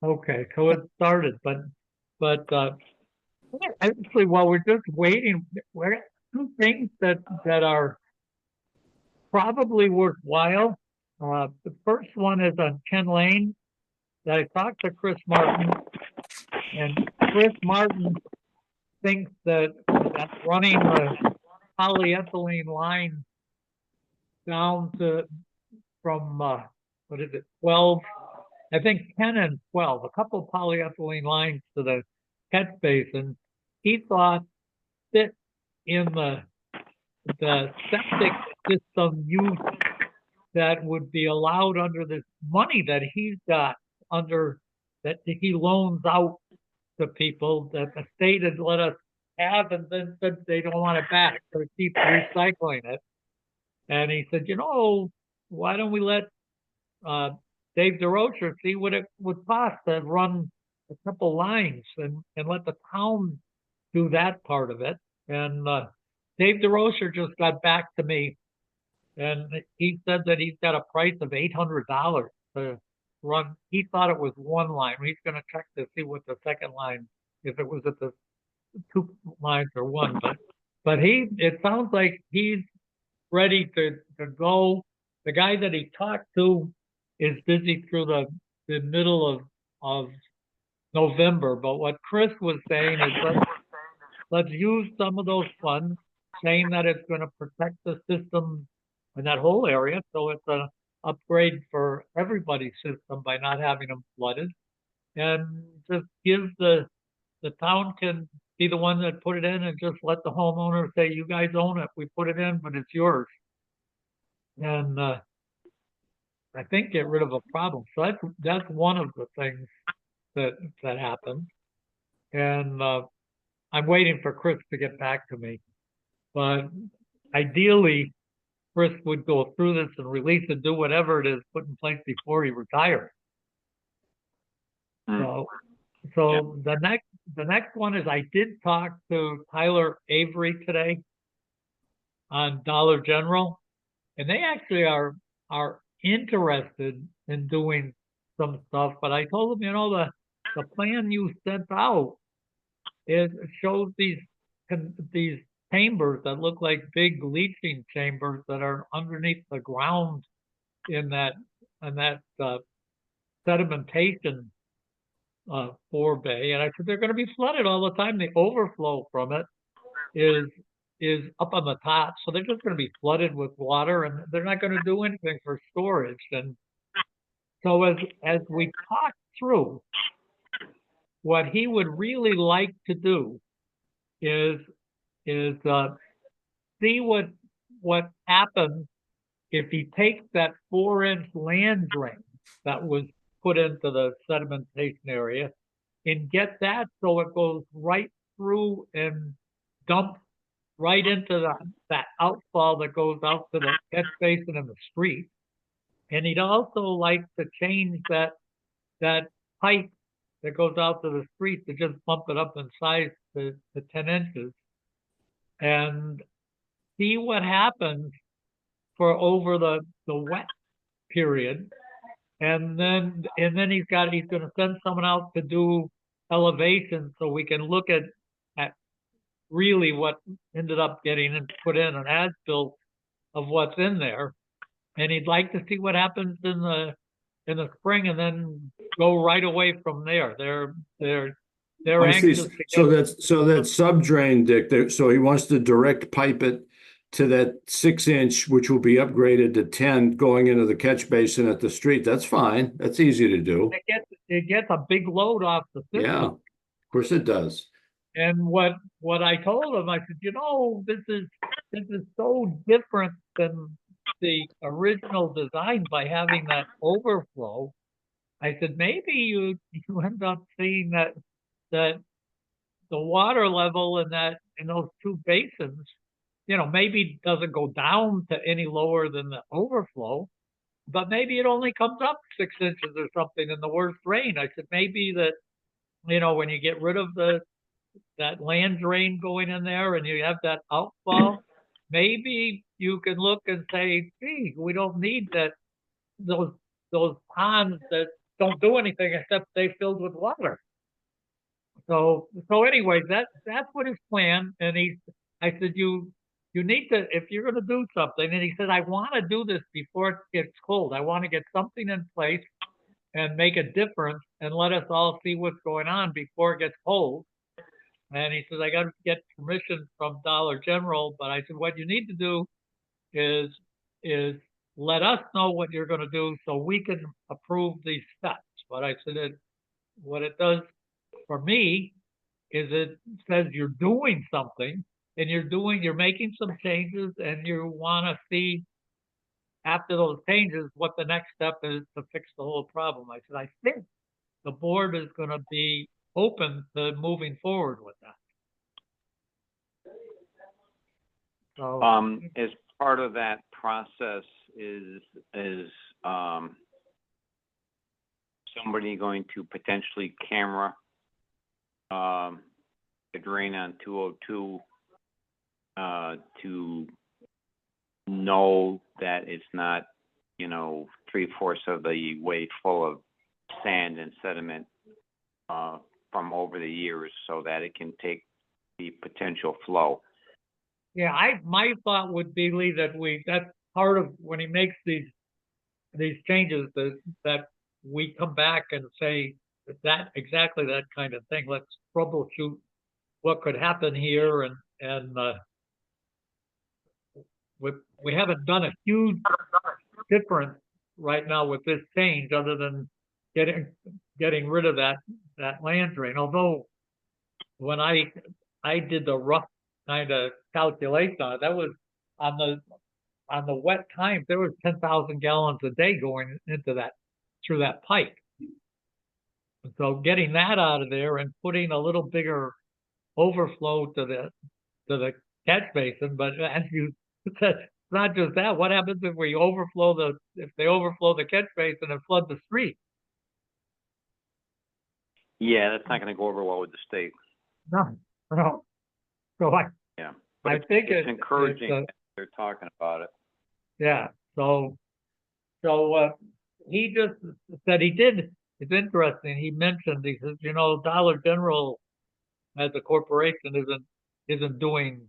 Okay, so it started, but actually, while we're just waiting, we're two things that are probably worthwhile. The first one is on Ken Lane that I talked to Chris Martin, and Chris Martin thinks that running the polyethylene line down to from what is it, 12? I think 10 and 12, a couple polyethylene lines to the catch basin. He thought fit in the septic system use that would be allowed under this money that he's got under that he loans out to people that the state has let us have and then said they don't want it back. So it keeps recycling it. And he said, why don't we let uh, Dave DeRocher see what it would cost to run a couple lines and let the town do that part of it. And Dave DeRocher just got back to me and he said that he's got a price of $800 to run. He thought it was one line. He's going to check to see what the second line, if it was at the two lines or one. But it sounds like he's ready to go. The guy that he talked to is busy through the middle of November. But what Chris was saying is let's use some of those funds, saying that it's going to protect the system in that whole area. So it's an upgrade for everybody's system by not having them flooded. And just give the town can be the one that put it in and just let the homeowner say, you guys own it. We put it in, but it's yours. And I think get rid of a problem. So that's one of the things that happened. And I'm waiting for Chris to get back to me. But ideally, Chris would go through this and release and do whatever it is put in place before he retires. So, so the next one is I did talk to Tyler Avery today on Dollar General, and they actually are interested in doing some stuff. But I told them, the plan you sent out it shows these chambers that look like big leaching chambers that are underneath the ground in that sedimentation forebay. And I said they're going to be flooded all the time. The overflow from it is is up on the top, so they're just going to be flooded with water, and they're not going to do anything for storage. And so as we talk through, what he would really like to do is is see what happens if he takes that 4-inch land drain that was put into the sedimentation area and get that so it goes right through and dumps right into that outfall that goes out to the catch basin in the street. And he'd also like to change that pipe that goes out to the street to just bump it up in size to 10 inches and see what happens for over the wet period. And then he's going to send someone out to do elevation so we can look at really what ended up getting put in an as-built of what's in there. And he'd like to see what happens in the spring and then go right away from there. They're I see. anxious to So get. that's sub-drain, Dick. So he wants to direct pipe it to that 6-inch, which will be upgraded to 10 going into the catch basin at the street. That's fine. That's easy to do. It gets a big load off the Yeah, system. of course it does. And what I told him, I said, this is so different than the original design by having that overflow. I said maybe you end up seeing that the water level in those two basins, maybe doesn't go down to any lower than the overflow, but maybe it only comes up 6 inches or something in the worst rain. I said maybe that when you get rid of that land drain going in there and you have that outfall, maybe you can look and say, gee, we don't need those ponds don't do anything except stay filled with water. So anyway, that's what his plan. And I said, you need to, if you're going to do something. And he said, I want to do this before it gets cold. I want to get something in place and make a difference and let us all see what's going on before it gets cold. And he says, I got to get permission from Dollar General. But I said, what you need to do is is let us know what you're going to do so we can approve these steps. But I said, what it does for me is it says you're doing something and you're making some changes and you want to see after those changes what the next step is to fix the whole problem. I said, I think the board is going to be open to moving forward with that. So, as part of that process is somebody going to potentially camera the drain on 202 to know that it's not, 3/4 of the way full of sand and sediment from over the years, so that it can take the potential flow. yeah, my thought would be, Lee, that's part of when he makes these changes that we come back and say that exactly that kind of thing. Let's troubleshoot what could happen here, and we haven't done a huge difference right now with this change, other than getting rid of that land drain. Although when I did the rough kind of calculation on it, that was on the wet times, there was 10,000 gallons a day going into that through that pipe. So getting that out of there and putting a little bigger overflow to the catch basin. But as you said, it's not just that. What happens if they overflow the catch basin and flood the street? Yeah, that's not going to go over well with the state. No, no. So Yeah, I think it's encouraging that they're talking about it. Yeah. So he just said he did. It's interesting. He mentioned, he says, Dollar General as a corporation isn't doing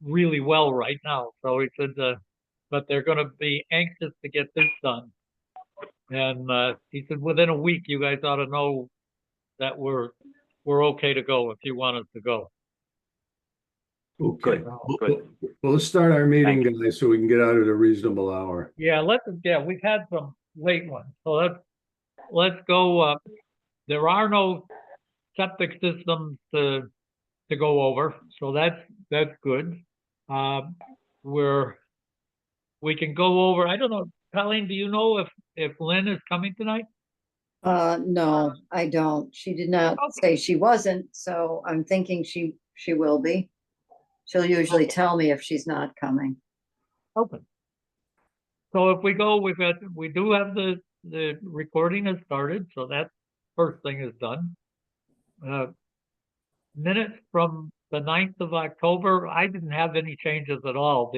really well right now. So he said, but they're going to be anxious to get this done. And he said, within a week, you guys ought to know that we're okay to go if you want us to go. Okay. Good. Well, let's start our meeting, Thank guys, so we can get out at a reasonable hour. Yeah, we've had some late ones. So let's go. There are no septic systems to go over, so that's good. We can go over. I don't know, Colleen, do you know if Lynn is coming tonight? No, I don't. She did not say she wasn't, so I'm thinking she will be. She'll usually tell me if she's not coming. Okay. So if we go, we do have the recording has started, so that first thing is done. Minutes from the 9th of October, I didn't have any changes at all.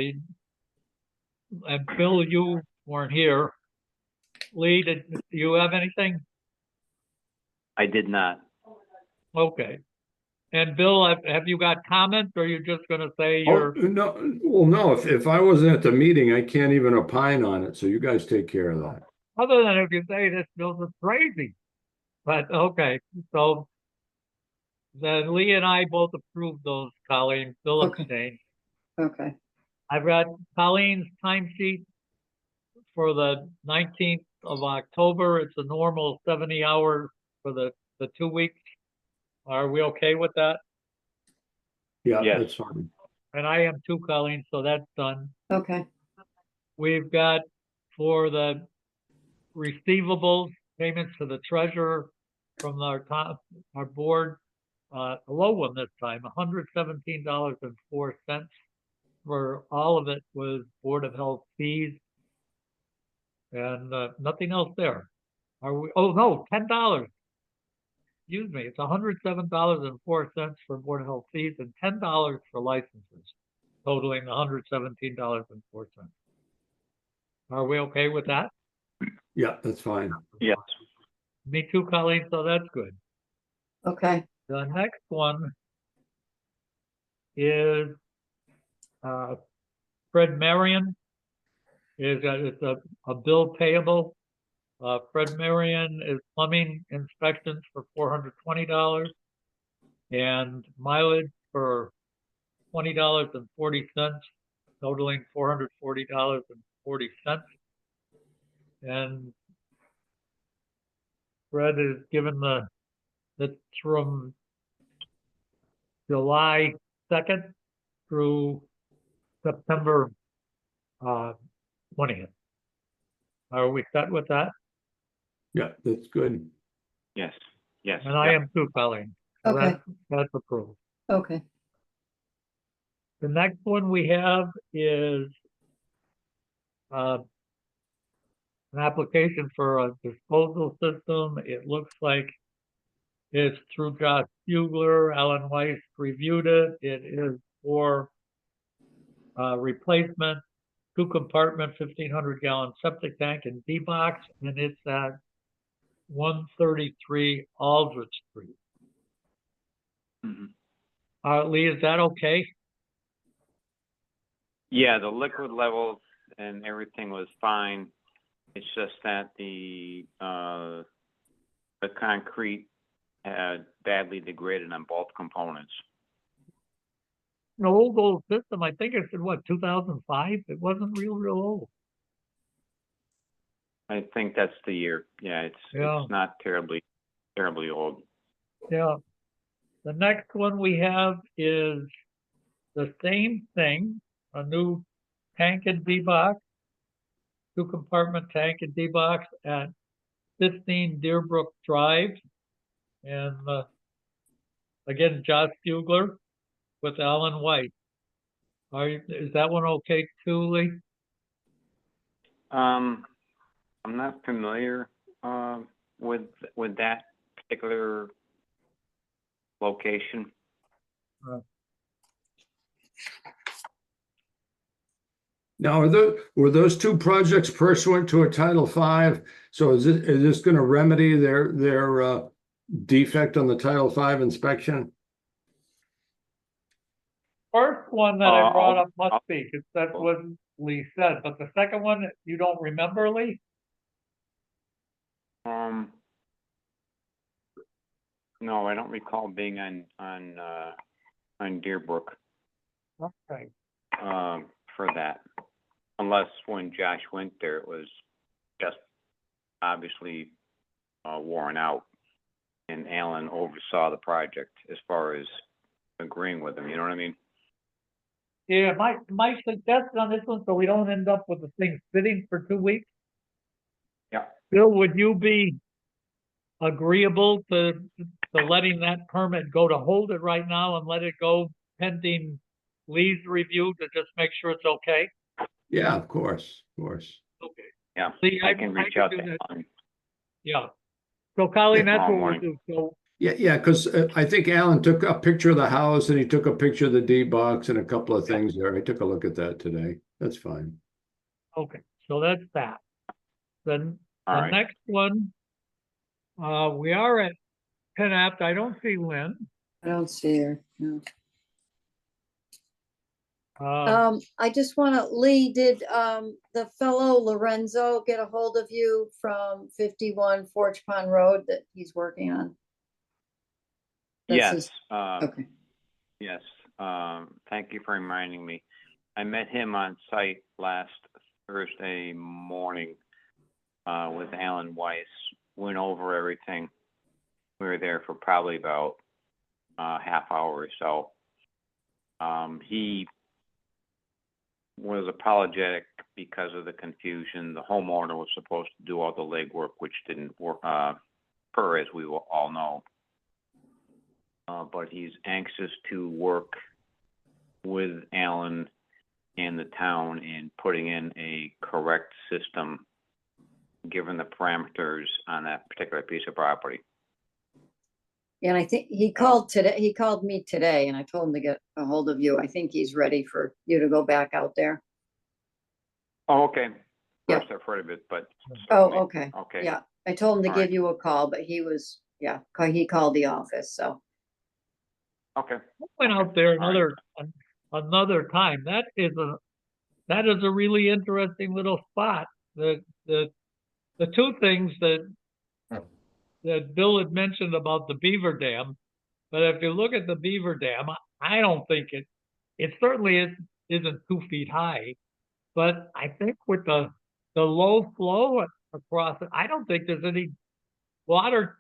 And Bill, you weren't here. Lee, did you have anything? I did not. Okay. And Bill, have you got comments, or are you just going to say Oh, you're? no, well, no, if I wasn't at the meeting, I can't even opine on it, so you guys take care of that. Other than if you say this Bill's is crazy. But okay, so then Lee and I both approved those, Colleen. Bill Okay. abstained. Okay. I've got Colleen's timesheet for the 19th of October. It's a normal 70 hours for the 2 weeks. Are we okay with that? Yeah, Yes. that's fine. And I am too, Colleen, so that's done. Okay. We've got for the receivables, payments to the treasurer from our board, a low one this time, $117.04. For all of it was Board of Health fees, and nothing else there. Are we? Oh no, $10. Excuse me, it's $107.04 for Board of Health fees and $10 for licenses, totaling $117.04. Are we okay with that? Yeah, that's fine. Yes. Me too, Colleen, so that's good. Okay, The next one is, Fred Marion. It's a bill payable. Fred Marion is plumbing inspections for $420 and mileage for $20.40, totaling $440.40. And Fred is given that's from July 2nd through September 20th. Are we set with that? Yeah, that's good. Yes, yes. And I yeah. am too, Colleen. So Okay. that's approved. okay. The next one we have is an application for a disposal system. It looks like it's through Josh Bugler. Alan Weiss reviewed it. It is for replacement, 2-compartment, 1,500-gallon septic tank and D-box, and it's at 133 Aldrich Street. Mhm. Lee, is that okay? Yeah, the liquid levels and everything was fine. It's just that the concrete had badly degraded on both components. An old system. I think it's in what, 2005? It wasn't real old. I think that's the year. Yeah, Yeah. it's not terribly old. Yeah. The next one we have is the same thing, a new tank and D-box, 2-compartment tank and D-box at 15 Deerbrook Drive. And again, Josh Bugler with Alan White. Is that one okay too, Lee? I'm not familiar with that particular location. Now, were those two projects pursuant to a Title V? So is this going to remedy their defect on the Title V inspection? First one that I brought up must I'll- be, because that's what Lee said, but the second one, you don't remember, Lee? No, I don't recall being on Deerbrook Okay. for that, unless when Josh went there, it was just obviously worn out, and Alan oversaw the project as far as agreeing with him. You know what I mean? Yeah, my suggestion on this one, so we don't end up with the thing sitting for 2 weeks. Yeah. Bill, would you be agreeable to letting that permit go, to hold it right now and let it go pending Lee's review to just make sure it's okay? Yeah, of course. Okay. Yeah. Lee, I can reach out do to that. Alan. Yeah. So Colleen, that's Tomorrow what we'll morning. do. So Yeah, because I think Alan took a picture of the house and he took a picture of the D-box and a couple of things there. I took a look at that today. That's fine. okay, so that's that. Then All the right. next one, we are at Penn Apt. I don't see Lynn. I don't see her, no. Um, I just wanna, Lee, did, the fellow Lorenzo get a hold of you from 51 Forge Pond Road that he's working on? That's Yes. his- Okay, Yes. Thank you for reminding me. I met him on site last Thursday morning with Alan Weiss. Went over everything. We were there for probably about half hour or so. He was apologetic because of the confusion. The homeowner was supposed to do all the legwork, which didn't work, per as we will all know. But he's anxious to work with Alan and the town in putting in a correct system, given the parameters on that particular piece of property. and I think he called me today, and I told him to get a hold of you. I think he's ready for you to go back out there. Oh, okay. Yeah. First I've heard of it, but. Oh, okay. Okay. Yeah, I told him to All right. give you a call, but he was, yeah, he called the office, so. Okay. I went Okay. out there All right. another time. That is a really interesting little spot. The the two things that Bill had mentioned about the beaver dam, but if you look at the beaver dam, I don't think it certainly isn't 2 feet high, but I think with the low flow across it, I don't think there's any water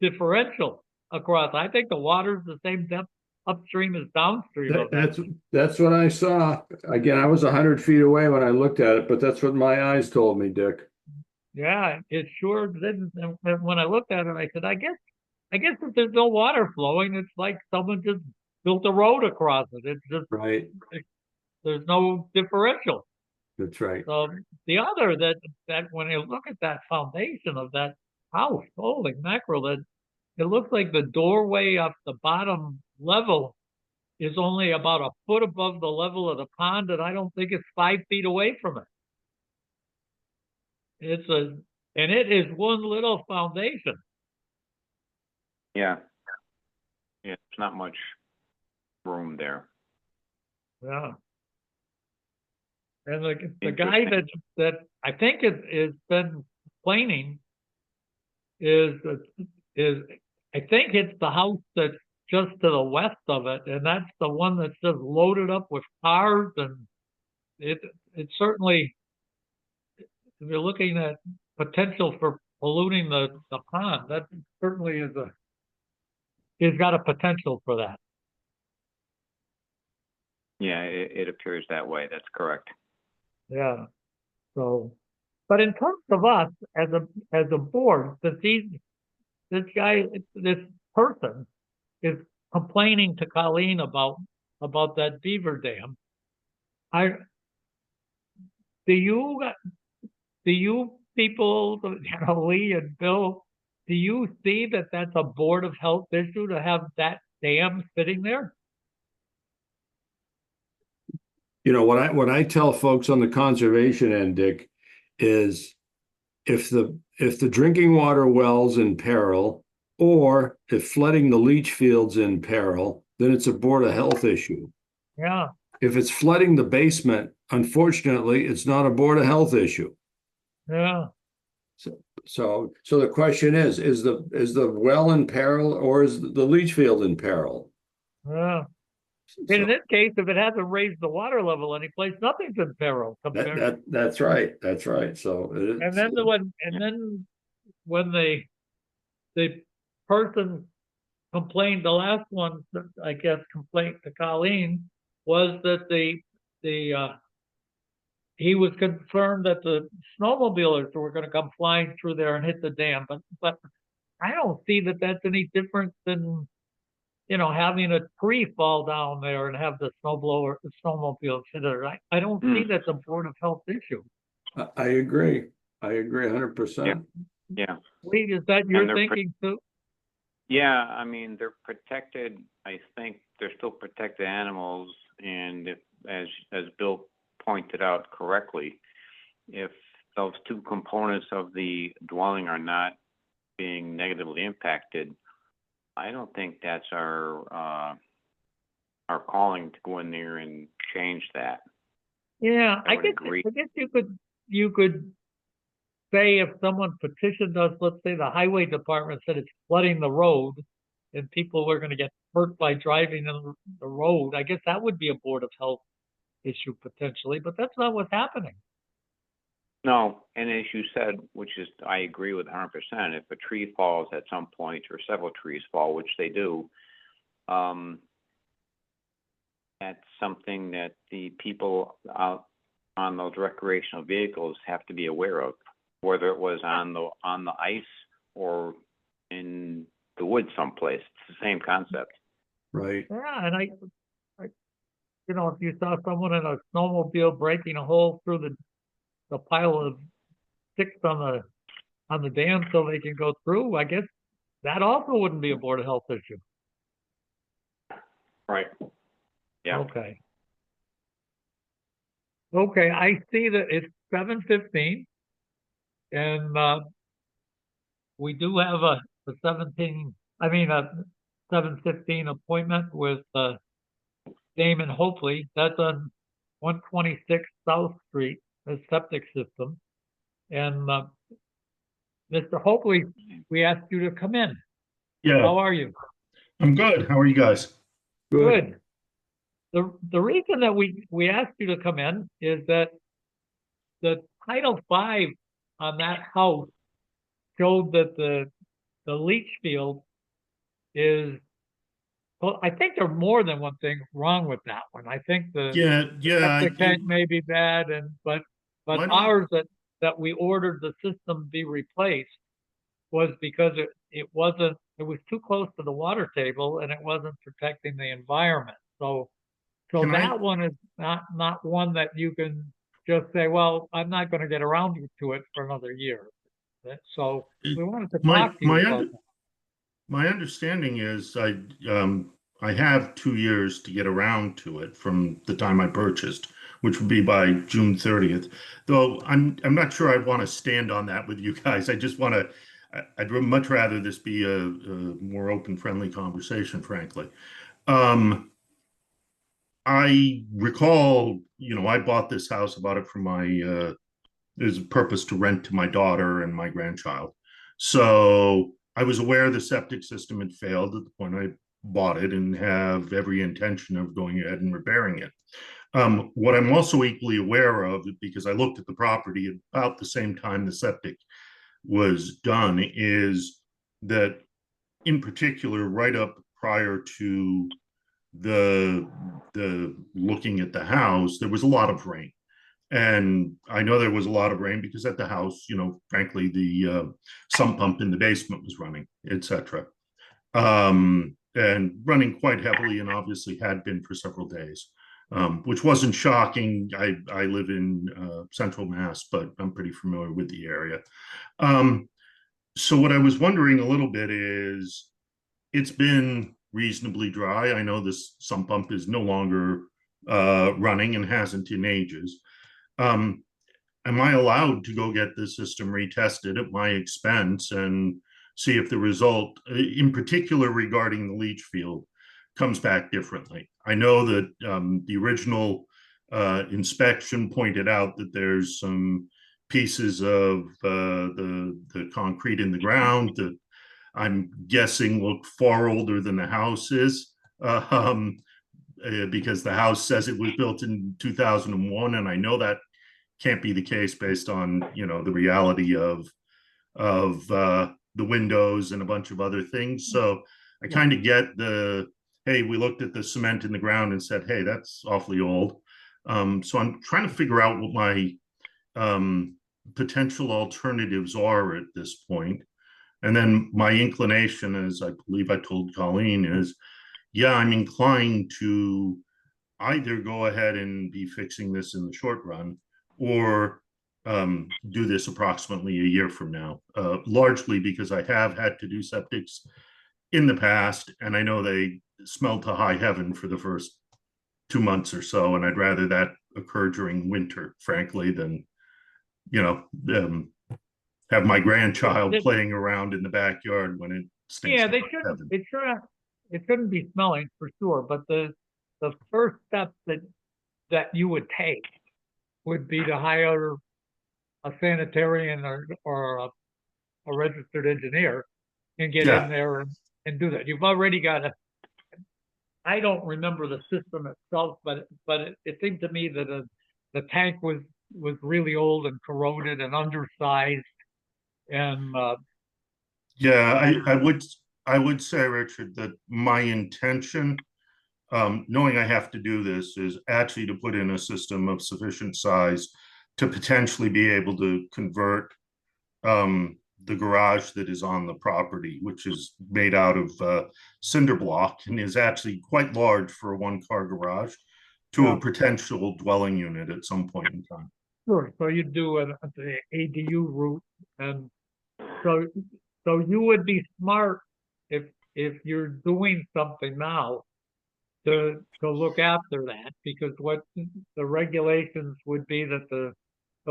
differential across. I think the water's the same depth upstream as downstream of that. That's what I saw. Again, I was 100 feet away when I looked at it, but that's what my eyes told me, Dick. Yeah, it sure didn't. And when I looked at it, I said, I guess if there's no water flowing, it's like someone just built a road across it. It's just, Right. there's no differential. That's right. So the other that when you look at that foundation of that house, holy mackerel, that it looks like the doorway of the bottom level is only about a foot above the level of the pond, and I don't think it's 5 feet away from it. And it is one little foundation. Yeah. Yeah, it's not much room there. Yeah. And the guy Interesting. that I think is been complaining is I think it's the house that's just to the west of it, and that's the one that's just loaded up with cars, and it it certainly, if you're looking at potential for polluting the pond, that certainly is got a potential for that. Yeah, it appears that way. That's correct. Yeah. So, but in terms of us as a board, that this person is complaining to Colleen about that beaver dam. I do you do you people, Lee and Bill, do you see that that's a Board of Health issue to have that dam sitting there? You know, what I tell folks on the conservation end, Dick, is if the drinking water well's in peril, or if flooding the leach field's in peril, then it's a Board of Health issue. Yeah, If it's flooding the basement, unfortunately, it's not a Board of Health issue. yeah. So the question is the well in peril, or is the leach field in peril? Yeah. And in this case, if it hasn't raised the water level anyplace, nothing's in peril compared. That's right. That's right. So And then when the person complained, the last one, I guess, complaint to Colleen was that he was concerned that the snowmobilers were going to come flying through there and hit the dam. But I don't see that that's any different than, having a tree fall down there and have the snowmobile hit it. I don't see that's a Board of Health issue. I agree. I agree 100%. Yeah. Lee, is that your they're thinking too? Yeah, I mean, they're protected. I think they're still protected animals, and if, as Bill pointed out correctly, if those two components of the dwelling are not being negatively impacted, I don't think that's our calling to go in there and change that. Yeah, I would agree. I guess you could say if someone petitioned us, let's say the highway department said it's flooding the road and people were going to get hurt by driving on the road, I guess that would be a Board of Health issue potentially, but that's not what's happening. No, and as you said, which is, I agree with 100%, if a tree falls at some point, or several trees fall, which they do, that's something that the people out on those recreational vehicles have to be aware of, whether it was on the ice or in the woods someplace. It's the same concept. Right. Yeah, and I if you saw someone in a snowmobile breaking a hole through the pile of sticks on the dam so they can go through, I guess that also wouldn't be a Board of Health issue. Right. Yeah. Okay. Okay, I see that it's 7:15, and we do have a 7:15 appointment with, Damon Hopefully. That's on 126 South Street, the septic system. And, Mr. Hopefully, we asked you to come in. Yeah, How are you? I'm good. How are you guys? Good. The reason that we asked you to come in is that the Title V on that house showed that the leach field is, well, I think there's more than one thing wrong with that one. I think the Yeah. septic tank may be bad, but Why don't- ours that we ordered the system be replaced was because it was too close to the water table and it wasn't protecting the environment. So Can I- that one is not one that you can just say, well, I'm not going to get around to it for another year. So we wanted to My talk to you my about under, that. my understanding is I have 2 years to get around to it from the time I purchased, which would be by June 30th. Though I'm not sure I'd want to stand on that with you guys. I just want to. I'd much rather this be a more open, friendly conversation, frankly. Um, I recall, I bought this house, I bought it for there's a purpose to rent to my daughter and my grandchild. So I was aware the septic system had failed at the point I bought it and have every intention of going ahead and repairing it. What I'm also equally aware of, because I looked at the property about the same time the septic was done, is that in particular, right up prior to the looking at the house, there was a lot of rain. And I know there was a lot of rain because at the house, frankly, the sump pump in the basement was running, etc. And running quite heavily, and obviously had been for several days, which wasn't shocking. I live in Central Mass, but I'm pretty familiar with the area. So what I was wondering a little bit is, it's been reasonably dry. I know this sump pump is no longer running and hasn't in ages. Am I allowed to go get the system retested at my expense and see if the result, in particular regarding the leach field, comes back differently? I know that the original inspection pointed out that there's some pieces of the concrete in the ground that I'm guessing look far older than the house is, because the house says it was built in 2001, and I know that can't be the case based on the reality of the windows and a bunch of other things. So I kind of get hey, we looked at the cement in the ground and said, hey, that's awfully old. So I'm trying to figure out what my potential alternatives are at this point. And then my inclination, as I believe I told Colleen, is, yeah, I'm inclined to either go ahead and be fixing this in the short run, or do this approximately a year from now, largely because I have had to do septics in the past, and I know they smell to high heaven for the first 2 months or so, and I'd rather that occur during winter, frankly, than have my grandchild playing around in the backyard when it stinks. Yeah, it shouldn't be smelling for sure, but the first step that you would take would be to hire a sanitarian or a registered engineer and get in there and do that. You've already got I don't remember the system itself, but it seemed to me that the tank was really old and corroded and undersized. And I would say, Richard, that my intention, knowing I have to do this, is actually to put in a system of sufficient size to potentially be able to convert the garage that is on the property, which is made out of cinder block and is actually quite large for a one-car garage, to a potential dwelling unit at some point in time. Sure. So you do the ADU route, and so you would be smart if you're doing something now to look after that, because what the regulations would be that the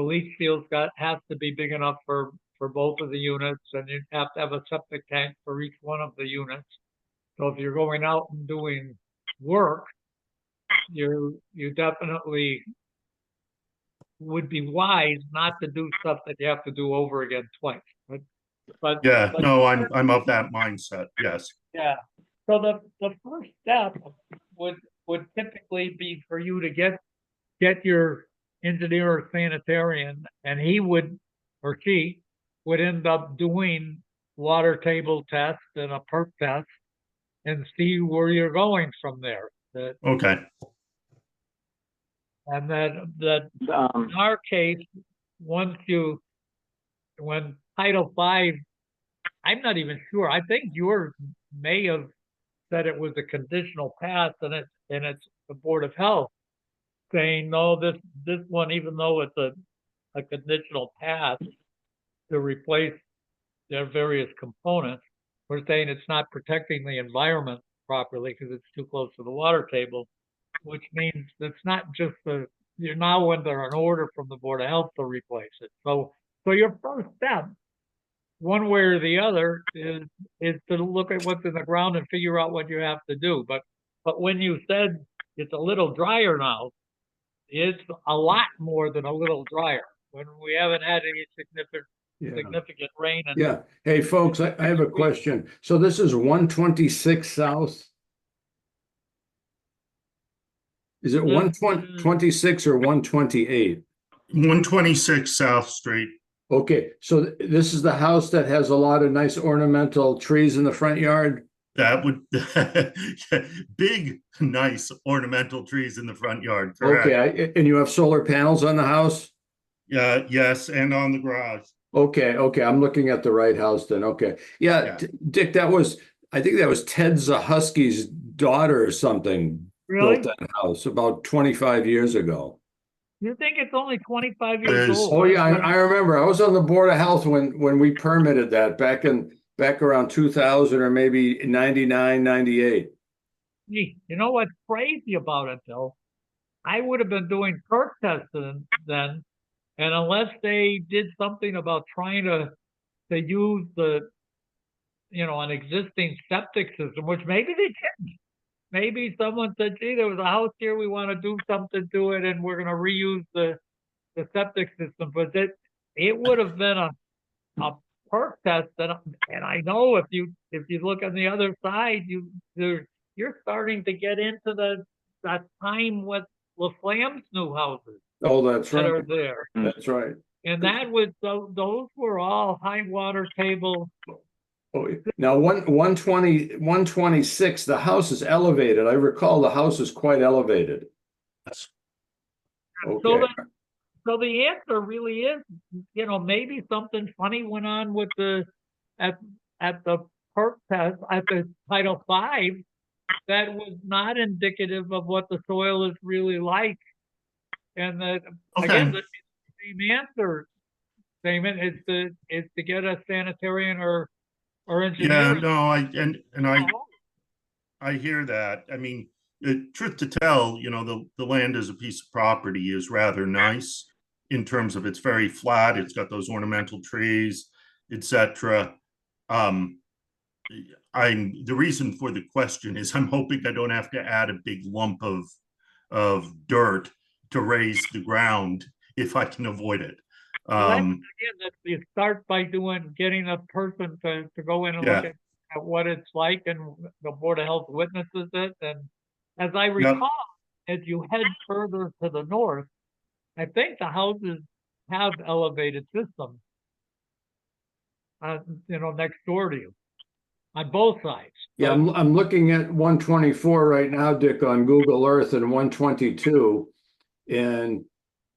leach field has to be big enough for for both of the units, and you have to have a septic tank for each one of the units. So if you're going out and doing work, you definitely would be wise not to do stuff that you have to do over again twice. But Yeah, but no, I'm of that mindset. Yes. yeah. So the first step would typically be for you to get your engineer or sanitarian, and he would or she would end up doing water table tests and a perk test and see where you're going from there. Okay. And that in our case, once when Title V, I'm not even sure. I think yours may have said it was a conditional pass, and it's the Board of Health saying no. This one, even though it's a conditional pass to replace their various components, we're saying it's not protecting the environment properly because it's too close to the water table, which means it's not just you're now under an order from the Board of Health to replace it. So your first step, one way or the other, is to look at what's in the ground and figure out what you have to do. But when you said it's a little drier now, it's a lot more than a little drier. When we haven't had any significant rain. And Yeah. Hey, folks, I have a question. So this is 126 South? Is it 126 or 128? 126 South Street. Okay, so this is the house that has a lot of nice ornamental trees in the front yard? That would big, nice ornamental trees in the front yard. Correct. Okay, and you have solar panels on the house? Yeah, yes, and on the garage. Okay, I'm looking at the right house then. Okay. Yeah. Dick, I think that was Ted Zahusky's daughter or something really? built that house about 25 years ago. You think it's only 25 years old? Oh yeah, I remember. I was on the Board of Health when we permitted that back around 2000 or maybe 99, 98. You know what's crazy about it though? I would have been doing perk testing then, and unless they did something about trying to use an existing septic system, which maybe they didn't. Maybe someone said, gee, there was a house here, we want to do something to it, and we're going to reuse the septic system. But it would have been a perk test, and I know if you look on the other side, you're starting to get into that time with LaFlamme's new houses. Oh, that's that right. are there. That's right. And that was those were all high water table. Oh, now 126, the house is elevated. I recall the house is quite elevated. Yes. Okay. So the answer really is, maybe something funny went on with at the perk test at the Title V that was not indicative of what the soil is really like. And again, the same answer, Damon, is to get a sanitarian or engineer. Yeah, no, I hear that. I mean, truth to tell, the land as a piece of property is rather nice in terms of it's very flat. It's got those ornamental trees, etc. The reason for the question is I'm hoping I don't have to add a big lump of dirt to raise the ground if I can avoid it. Again, you start by getting a person to go in and look at what it's like, and the Board of Health witnesses it. And as I recall, as you head further to the north, I think the houses have elevated systems, next door to you on both sides. Yeah, I'm looking at 124 right now, Dick, on Google Earth, and 122, and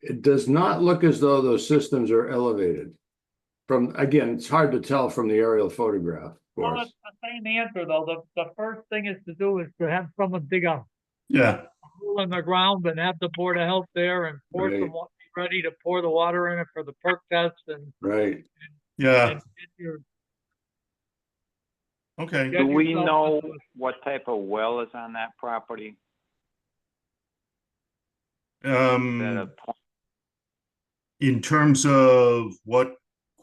it does not look as though those systems are elevated. Again, it's hard to tell from the aerial photograph, of course. Well, it's the same answer, though. The first thing is to have someone dig a hole in the ground and have the Board of Health there and pour some water, ready to pour the water in it for the perk test. And Okay. Do we know what type of well is on that property? In terms of what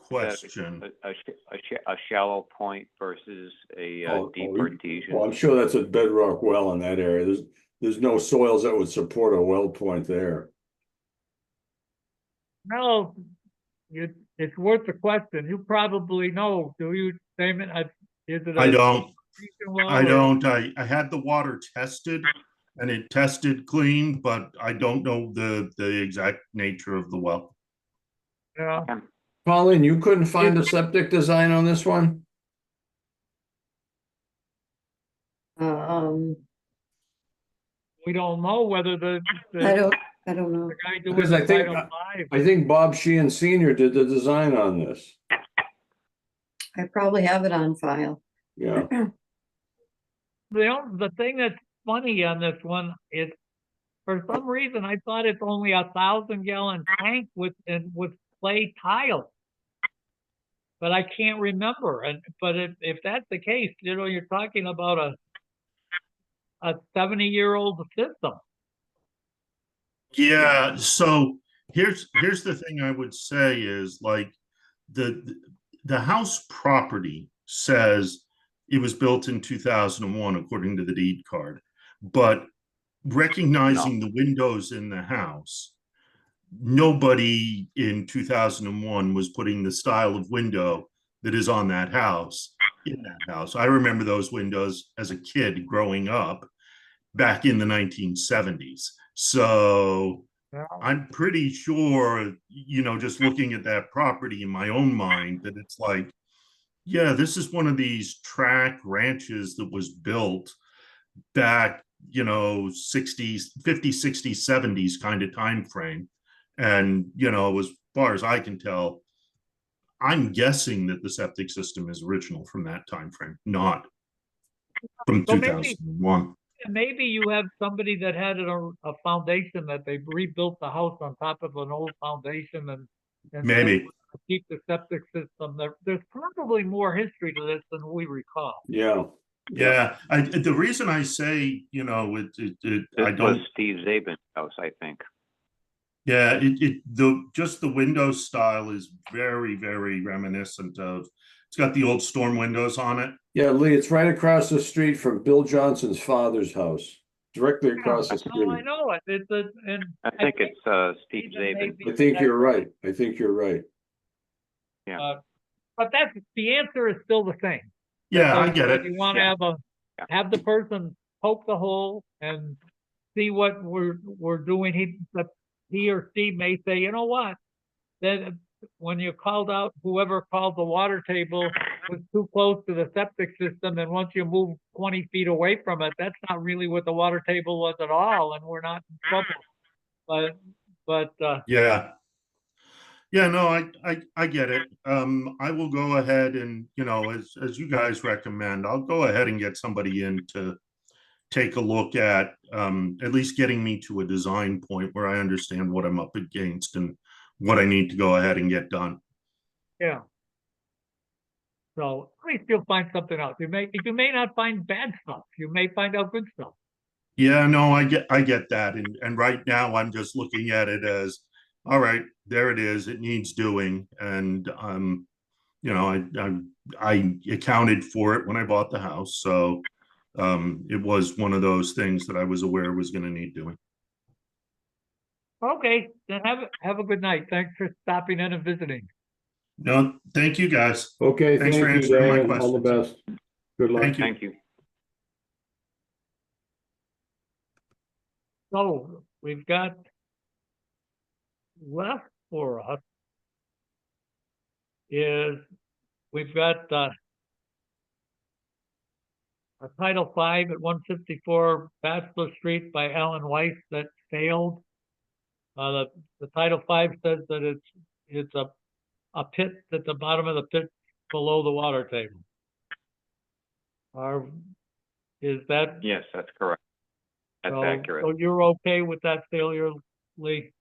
question. A shallow point versus a deep Well, artesian. I'm sure that's a bedrock well in that area. There's no soils that would support a well point there. No, it's worth the question. You probably know, do you, Damon? Is it I a don't. artesian well I or- don't. I had the water tested and it tested clean, but I don't know the exact nature of the well. Yeah, Okay. Colin, you couldn't find a septic design on this one? Um, we don't know whether I the don't know. guy doing Because the I think- Title V. I think Bob Sheehan Senior did the design on this. I probably have it on file. Yeah, The thing that's funny on this one is, for some reason, I thought it's only 1,000-gallon tank with clay tile. But I can't remember. But if that's the case, you're talking about a 70-year-old system. Yeah. So here's the thing I would say is like the house property says it was built in 2001 according to the deed card, but recognizing the windows in the house, nobody in 2001 was putting the style of window that is on that house in that house. I remember those windows as a kid growing up back in the 1970s. So I'm pretty sure, just looking at that property in my own mind, that it's like, yeah, this is one of these tract ranches that was built back, 60s, 50s, 60s, 70s kind of time frame. And, as far as I can tell, I'm guessing that the septic system is original from that time frame, not from So 2001. maybe you have somebody that had a foundation that they rebuilt the house on top of an old foundation and Maybe. to keep the septic system. There's probably more history to this than we recall. yeah. Yeah, the reason I say, I This don't. was Steve Zabin's house, I think. Yeah, just the window style is very, very reminiscent of. It's got the old storm windows on it. Yeah, Lee, it's right across the street from Bill Johnson's father's house, directly across the Oh, street. I know it. And I think it's Steve even Zabin. maybe I think that's you're right. I think you're right. But that's the answer is still the same. Yeah, I get it. You want to Yeah. have the person poke the hole and see what we're doing. He or she may say, you know what? Then when you called out, whoever called the water table was too close to the septic system, and once you move 20 feet away from it, that's not really what the water table was at all, and we're not in trouble. But Yeah. Yeah, no, I get it. I will go ahead and, as you guys recommend, I'll go ahead and get somebody in to take a look at least getting me to a design point where I understand what I'm up against and what I need to go ahead and get done. yeah. So at least you'll find something else. You may not find bad stuff. You may find out good stuff. Yeah, no, I get that. And right now I'm just looking at it as, all right, there it is. It needs doing. And I accounted for it when I bought the house. So it was one of those things that I was aware was going to need doing. Okay, then have a good night. Thanks for stopping in and visiting. No, thank you guys. Okay, Thanks thank for you, answering my Dan. All the questions. best. Good luck. Thank you. Thank you. So we've got left for us is we've got a Title V at 154 Bachelor Street by Alan Weiss that failed. The Title V says that it's a pit at the bottom of the pit below the water table. Is that Yes, that's correct. That's so? accurate. So you're okay with that failure, Lee?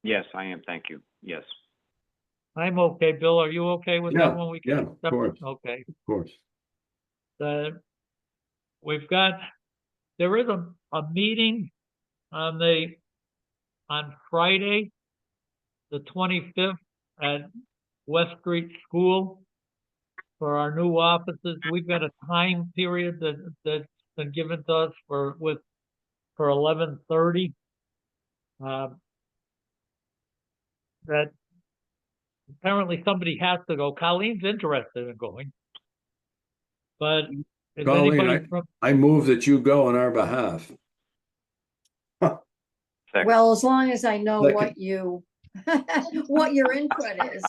Yes, I am. Thank you. Yes. I'm okay. Bill, are you okay with Yeah, that one? We yeah, can of accept it? course. Okay. Of course. There is a meeting on Friday, the 25th at West Street School for our new offices. We've got a time period that's been given to us for 11:30. That apparently somebody has to go. Colleen's interested in going. But is Colleen, anybody from, I move that you go on our behalf. Second. Well, as long as I know Second. what you, what your input is.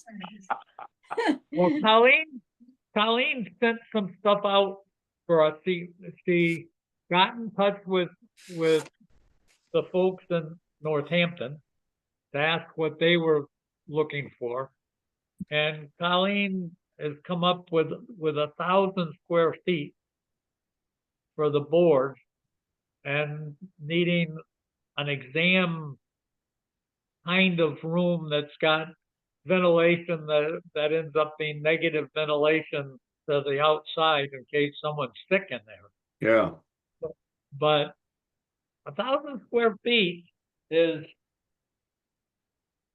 well, Colleen sent some stuff out for us. She got in touch with the folks in Northampton to ask what they were looking for. And Colleen has come up with 1,000 square feet for the board and needing an exam kind of room that's got ventilation that ends up being negative ventilation to the outside in case someone's sick in there. Yeah. But 1,000 square feet is,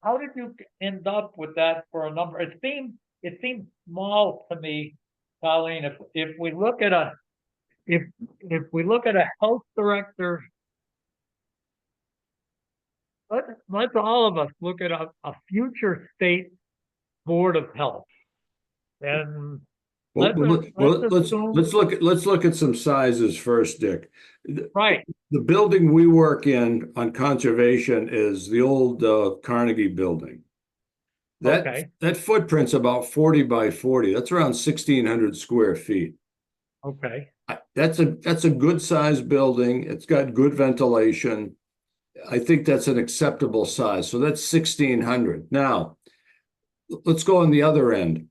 how did you end up with that for a number? It seems small to me, Colleen. If we look at a health director, let's all of us look at a future state board of health. And Well, let's assume- let's look at some sizes first, Dick. right. The building we work in on conservation is the old Carnegie building. Okay. That footprint's about 40 by 40. That's around 1,600 square feet. Okay. That's a good sized building. It's got good ventilation. I think that's an acceptable size. So that's 1,600. Now, let's go on the other end.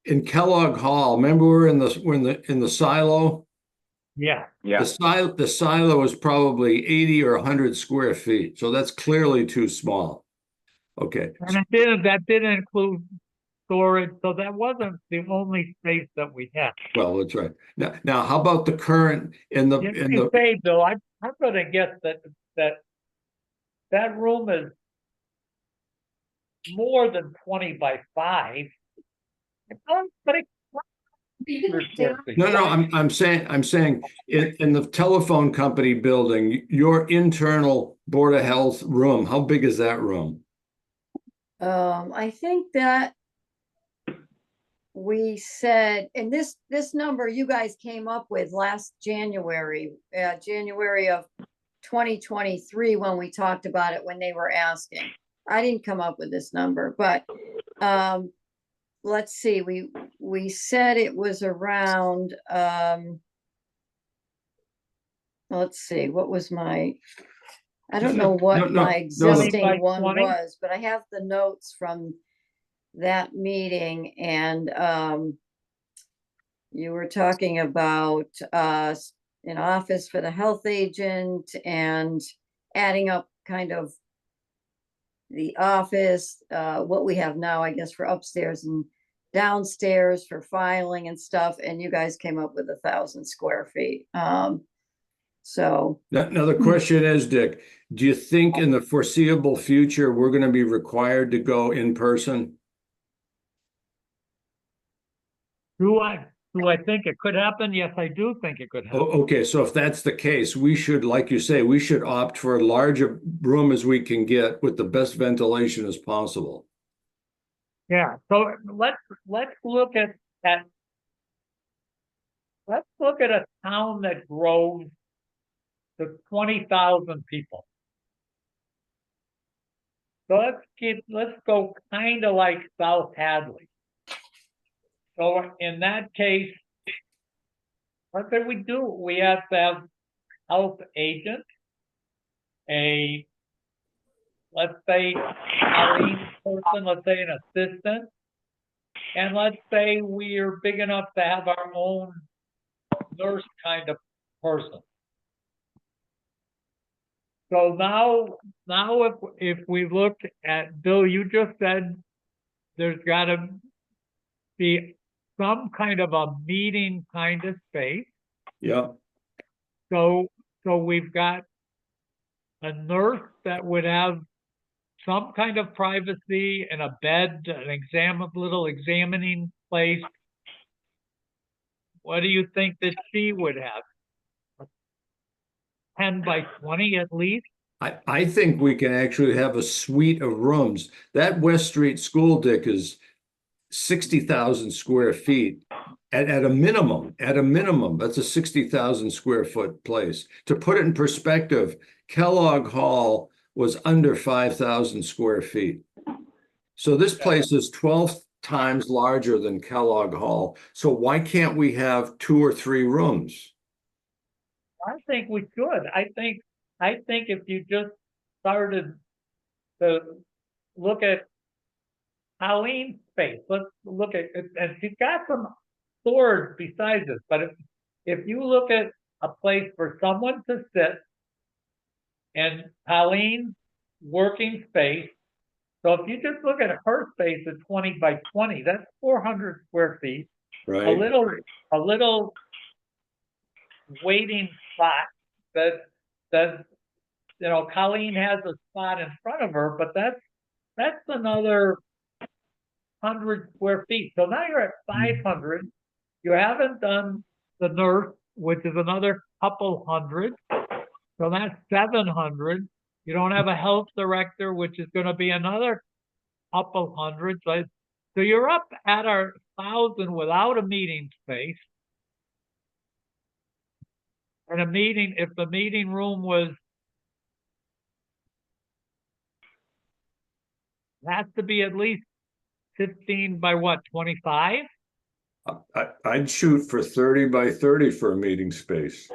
In Kellogg Hall, remember we're in the silo? Yeah. Yeah. The silo is probably 80 or 100 square feet. So that's clearly too small. Okay. And that didn't include storage, so that wasn't the only space that we had. Well, that's right. Now how about the current You say, Bill, I'm gonna guess that room is more than 20 by 5. But No, I'm saying in the telephone company building, your internal Board of Health room, how big is that room? I think that we said, and this number you guys came up with last January, January of 2023, when we talked about it, when they were asking. I didn't come up with this number, but let's see, we said it was around, let's see, what was my, I don't know what my existing one 20. was, but I have the notes from that meeting, and you were talking about an office for the health agent and adding up kind of the office, what we have now, I guess, for upstairs and downstairs for filing and stuff, and you guys came up with 1,000 square feet. So Now the question is, Dick, do you think in the foreseeable future we're going to be required to go in person? do I think it could happen? Yes, I do think it could happen. Okay, so if that's the case, we should, like you say, we should opt for a larger room as we can get with the best ventilation as possible. Yeah, so let's look at a town that grows to 20,000 people. So let's go kind of like South Hadley. So in that case, what did we do? We have to have health agent, let's say a person, let's say an assistant, and let's say we're big enough to have our own nurse kind of person. So now if we look at, Bill, you just said there's got to be some kind of a meeting kind of space. Yeah. So we've got a nurse that would have some kind of privacy and a bed, a little examining place. What do you think that she would have? 10 by 20 at least? I think we can actually have a suite of rooms. That West Street School, Dick, is 60,000 square feet at a minimum. At a minimum, that's a 60,000 square foot place. To put it in perspective, Kellogg Hall was under 5,000 square feet. So this place is 12 times larger than Kellogg Hall. So why can't we have 2 or 3 rooms? I think we should. I think if you just started to look at Colleen's space, let's look at it, and she's got some storage besides this, but if you look at a place for someone to sit and Colleen's working space, so if you just look at her space at 20 by 20, that's 400 square feet. Right. A little waiting spot that Colleen has a spot in front of her, but that's another 100 square feet. So now you're at 500. You haven't done the nurse, which is another couple hundred. So that's 700. You don't have a health director, which is going to be another couple hundred. So you're up at our 1,000 without a meeting space. And if the meeting room has to be at least 15 by what, 25? I'd shoot for 30 by 30 for a meeting space.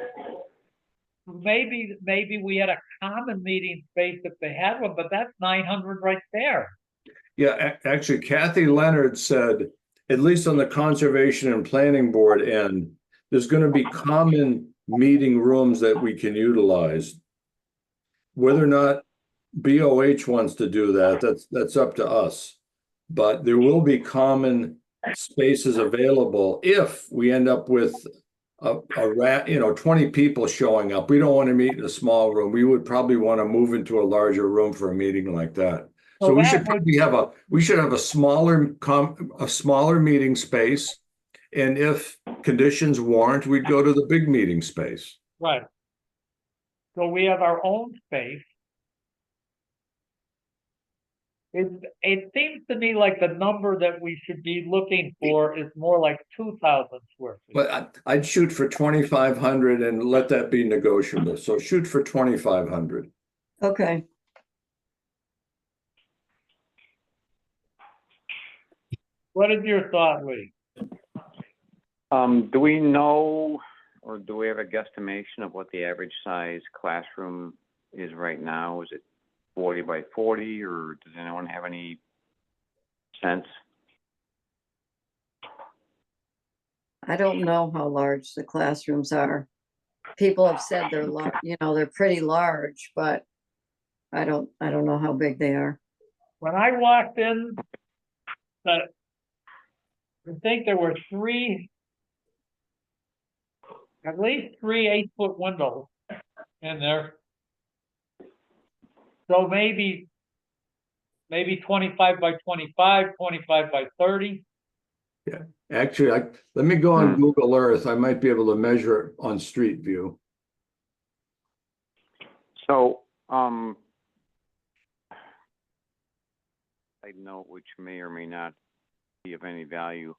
Maybe we had a common meeting space if they had one, but that's 900 right there. Yeah, actually, Kathy Leonard said, at least on the Conservation and Planning Board end, there's going to be common meeting rooms that we can utilize. Whether or not BOH wants to do that, that's up to us. But there will be common spaces available if we end up with 20 people showing up. We don't want to meet in a small room. We would probably want to move into a larger room for a meeting like that. So we should probably have a smaller meeting space, and if conditions warrant, we'd go to the big meeting space. Right. So we have our own space. It seems to me like the number that we should be looking for is more like 2,000 square feet. But I'd shoot for 2,500 and let that be negotiable. So shoot for 2,500. Okay. What is your thought, Lee? Do we know, or do we have a guesstimation of what the average size classroom is right now? Is it 40 by 40, or does anyone have any sense? I don't know how large the classrooms are. People have said they're they're pretty large, but I don't know how big they are. When I walked in, I think there were at least three 8-foot windows in there. So maybe 25 by 25, 25 by 30. Yeah, actually, let me go on Google Earth. I might be able to measure it on Street View. So, I note which may or may not be of any value.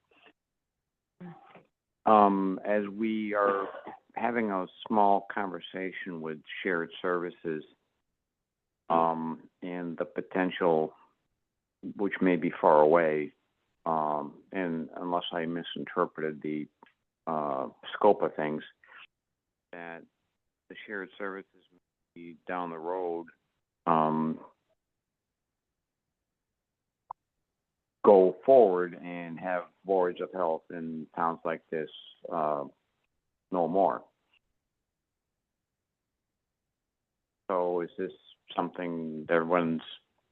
As we are having a small conversation with shared services, and the potential, which may be far away, and unless I misinterpreted the scope of things, that the shared services may be down the road go forward and have boards of health in towns like this no more. So is this something that everyone's,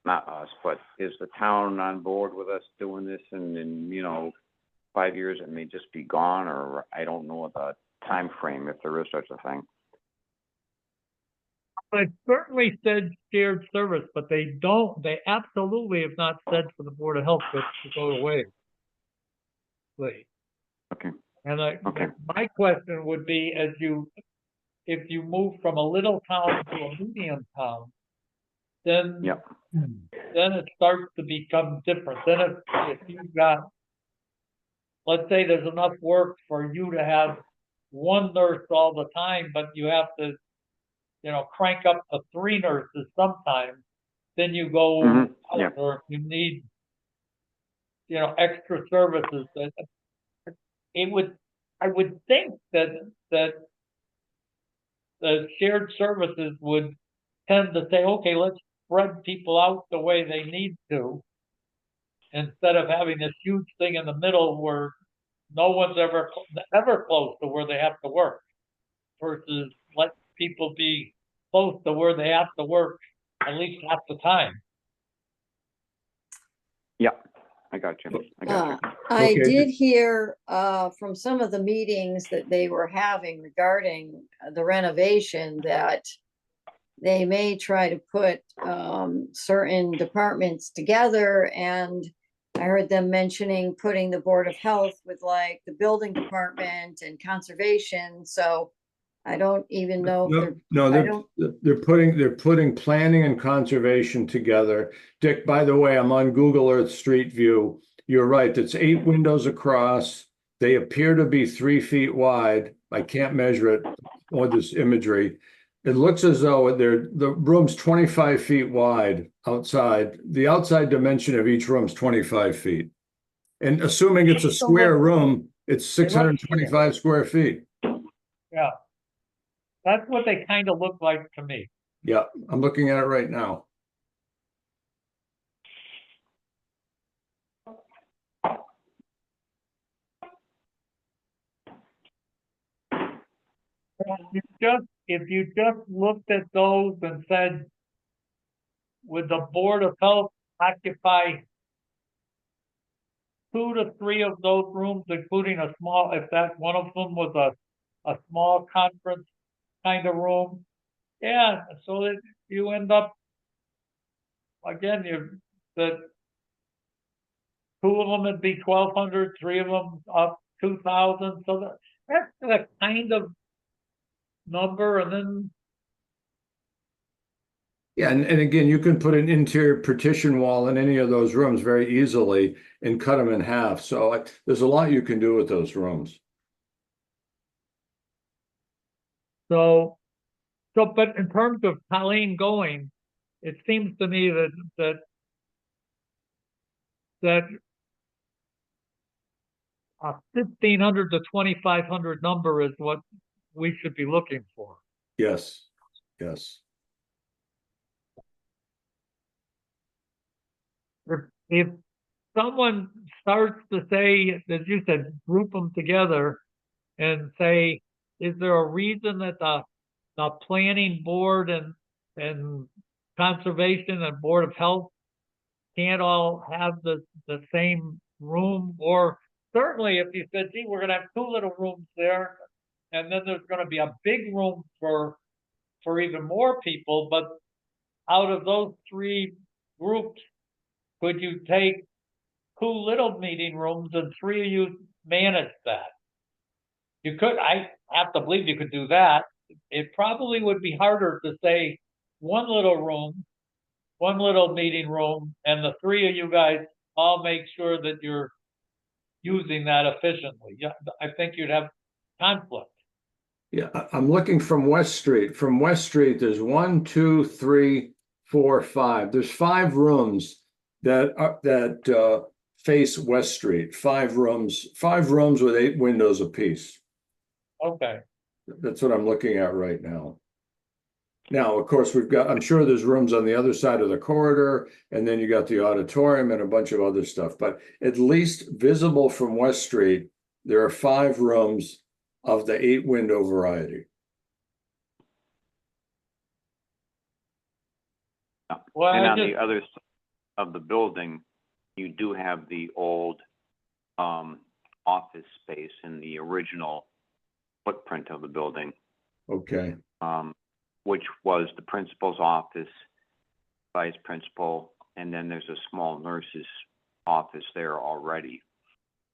not us, but is the town on board with us doing this, and in 5 years it may just be gone, or I don't know the time frame if there is such a thing? It certainly said shared service, but they absolutely have not said for the Board of Health to go away. Please. Okay. And Okay. my question would be, if you move from a little town to a medium town, then Yep. then it starts to become different. Then if you've got, let's say there's enough work for you to have one nurse all the time, but you have to, crank up to 3 nurses sometimes, then you go Mhm. out, Yeah. or if you need, extra services, I would think that the shared services would tend to say, okay, let's spread people out the way they need to, instead of having this huge thing in the middle where no one's ever close to where they have to work, versus let people be close to where they have to work at least half the time. Yeah. I got you. I got you. I Okay. did hear from some of the meetings that they were having regarding the renovation that they may try to put certain departments together, and I heard them mentioning putting the Board of Health with like the building department and conservation. So I don't even know if they're, No, I don't, they're putting planning and conservation together. Dick, by the way, I'm on Google Earth Street View. You're right, it's 8 windows across. They appear to be 3 feet wide. I can't measure it or this imagery. It looks as though the room's 25 feet wide outside. The outside dimension of each room is 25 feet. And assuming it's a square room, it's 625 square feet. Yeah. That's what they kind of look like to me. Yeah, I'm looking at it right now. If you just looked at those and said, would the Board of Health occupy 2 to 3 of those rooms, including a small, if that one of them was a small conference kind of room? Yeah, so that you end up, again, that 2 of them would be 1,200, 3 of them up 2,000. So that's the kind of number. And then, Yeah, and again, you can put an interior partition wall in any of those rooms very easily and cut them in half. So there's a lot you can do with those rooms. but in terms of Colleen going, it seems to me that a 1,500 to 2,500 number is what we should be looking for. Yes, yes. If someone starts to say, as you said, group them together and say, is there a reason that the planning board and conservation and Board of Health can't all have the same room? Or certainly if you said, gee, we're gonna have 2 little rooms there, and then there's gonna be a big room for even more people, but out of those 3 groups, could you take 2 little meeting rooms and 3 of you manage that? You could, I have to believe you could do that. It probably would be harder to say 1 little room, 1 little meeting room, and the 3 of you guys all make sure that you're using that efficiently. Yeah, I think you'd have conflict. Yeah, I'm looking from West Street. From West Street, there's 1, 2, 3, 4, 5. There's 5 rooms that face West Street. 5 rooms with 8 windows apiece. Okay. That's what I'm looking at right now. Now, of course, I'm sure there's rooms on the other side of the corridor, and then you got the auditorium and a bunch of other stuff. But at least visible from West Street, there are 5 rooms of the 8 window variety. Well, And on the other side of the building, you do have the old office space in the original footprint of the building. Okay. which was the principal's office, vice principal, and then there's a small nurse's office there already.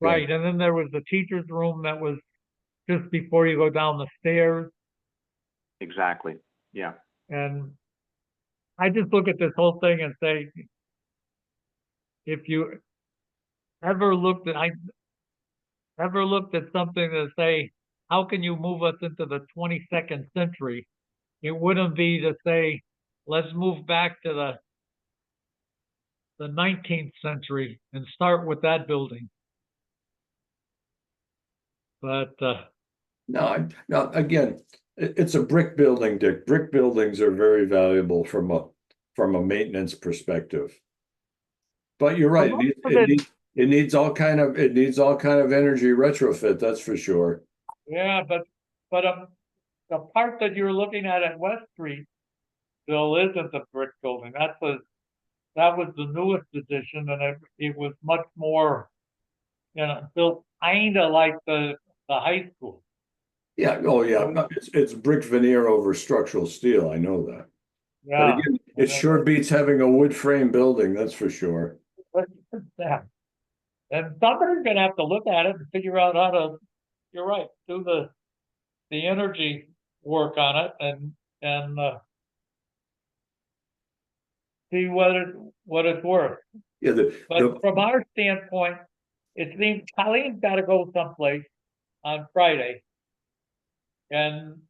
Right, and then there was the teacher's room that was just before you go down the stairs. Exactly. Yeah. And I just look at this whole thing and say, if you ever looked at, I ever looked at something to say, how can you move us into the 22nd century? It wouldn't be to say, let's move back to the 19th century and start with that building. But No, again, it's a brick building, Dick. Brick buildings are very valuable from a maintenance perspective. But you're right, it needs all kind of energy retrofit, that's for sure. yeah, but the part that you're looking at West Street still isn't a brick building. That was the newest addition, and it was much more, built kind of like the high school. Yeah, oh yeah, no, it's brick veneer over structural steel, I know that. But Yeah, again, it sure beats having a wood frame building, that's for sure. yeah. And somebody's gonna have to look at it and figure out how to, you're right, do the energy work on it and see what it's worth. Yeah, But from our standpoint, it seems Colleen's gotta go someplace on Friday. And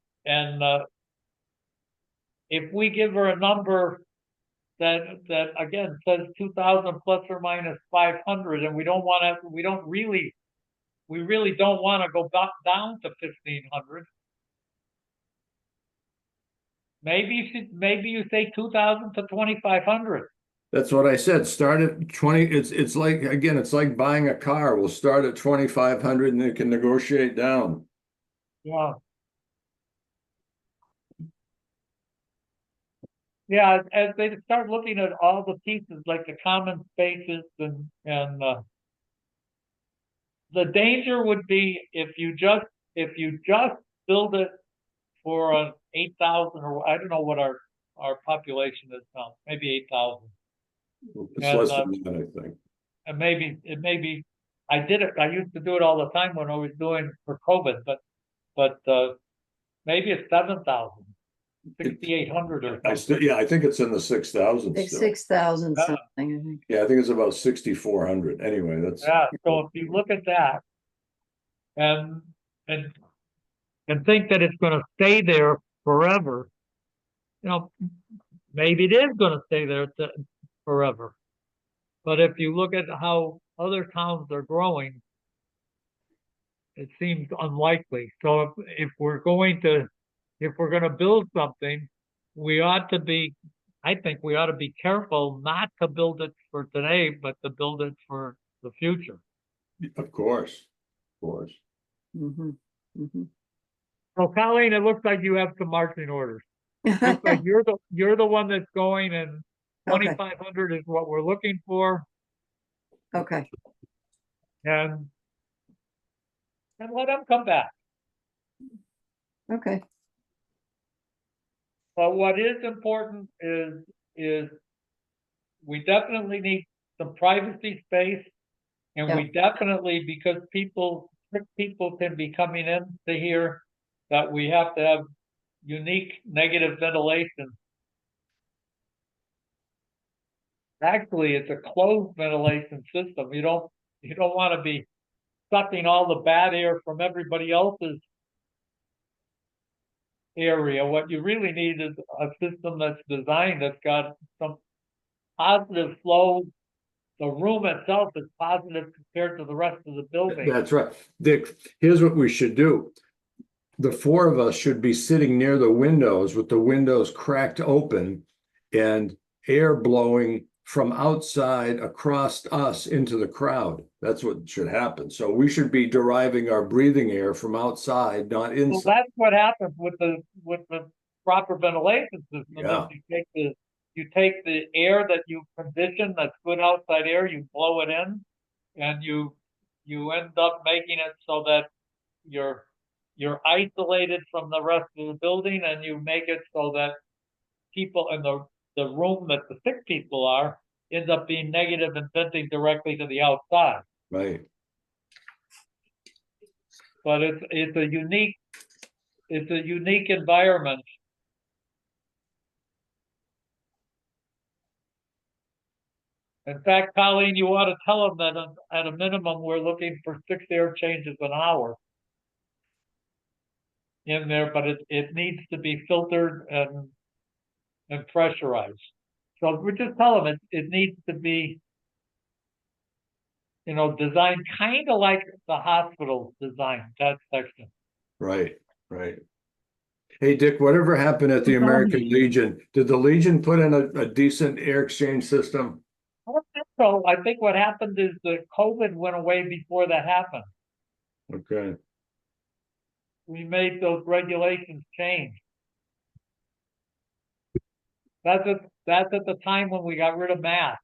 if we give her a number that again says 2,000 plus or minus 500, and we really don't want to go back down to 1,500. Maybe you say 2,000 to 2,500. That's what I said. Start at 20. It's like, again, it's like buying a car. We'll start at 2,500 and they can negotiate down. Yeah. Yeah, as they start looking at all the pieces, like the common spaces and the danger would be if you just build it for an 8,000, or I don't know what our population is now, maybe 8,000. It's And, less than that, I think. And maybe I used to do it all the time when I was doing for COVID, but maybe it's 7,000, 6,800 or something. I think it's in the 6,000 Like still. 6,000 Yeah. something, I think. Yeah, I think it's about 6,400. Anyway, that's Yeah, so if you look at that and think that it's gonna stay there forever, maybe it is gonna stay there forever. But if you look at how other towns are growing, it seems unlikely. So if we're gonna build something, I think we ought to be careful not to build it for today, but to build it for the future. of course. Mm-hmm. Mm-hmm. So Colleen, it looks like you have some marching orders. Looks like you're the one that's going, and Okay. 2,500 is what we're looking for. Okay. And let them come back. Okay. But what is important is we definitely need some privacy space, and we definitely, because sick people can be coming in to here, that we have to have unique negative ventilation. Actually, it's a closed ventilation system. You don't want to be sucking all the bad air from everybody else's area. What you really need is a system that's designed that's got some positive flow. The room itself is positive compared to the rest of the building. That's right. Dick, here's what we should do. The four of us should be sitting near the windows with the windows cracked open and air blowing from outside across us into the crowd. That's what should happen. So we should be deriving our breathing air from outside, not So inside. that's what happens with the proper ventilation system. Yeah. You take the air that you condition, that's good outside air, you blow it in, and you end up making it so that your you're isolated from the rest of the building, and you make it so that people in the room that the sick people are ends up being negative and venting directly to the outside. Right. But it's a unique environment. In fact, Colleen, you ought to tell them that at a minimum, we're looking for 6 air changes an hour in there, but it needs to be filtered and pressurized. So we just tell them it needs to be, designed kind of like the hospital's design, that section. Right. Right. Hey, Dick, whatever happened at the American Legion? Did the Legion put in a decent air exchange system? I don't think so. I think what happened is the COVID went away before that happened. Okay. We made those regulations change. That's at the time when we got rid of masks.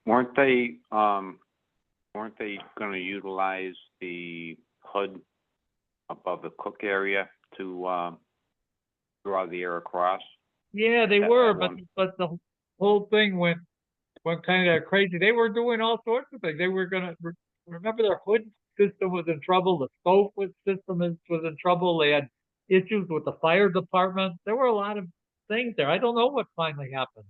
Weren't they gonna utilize the hood above the cook area to draw the air across? Yeah, they That were, one. but the whole thing went kind of crazy. They were doing all sorts of things. They were gonna remember their hood system was in trouble. The stove system was in trouble. They had issues with the fire department. There were a lot of things there. I don't know what finally happened.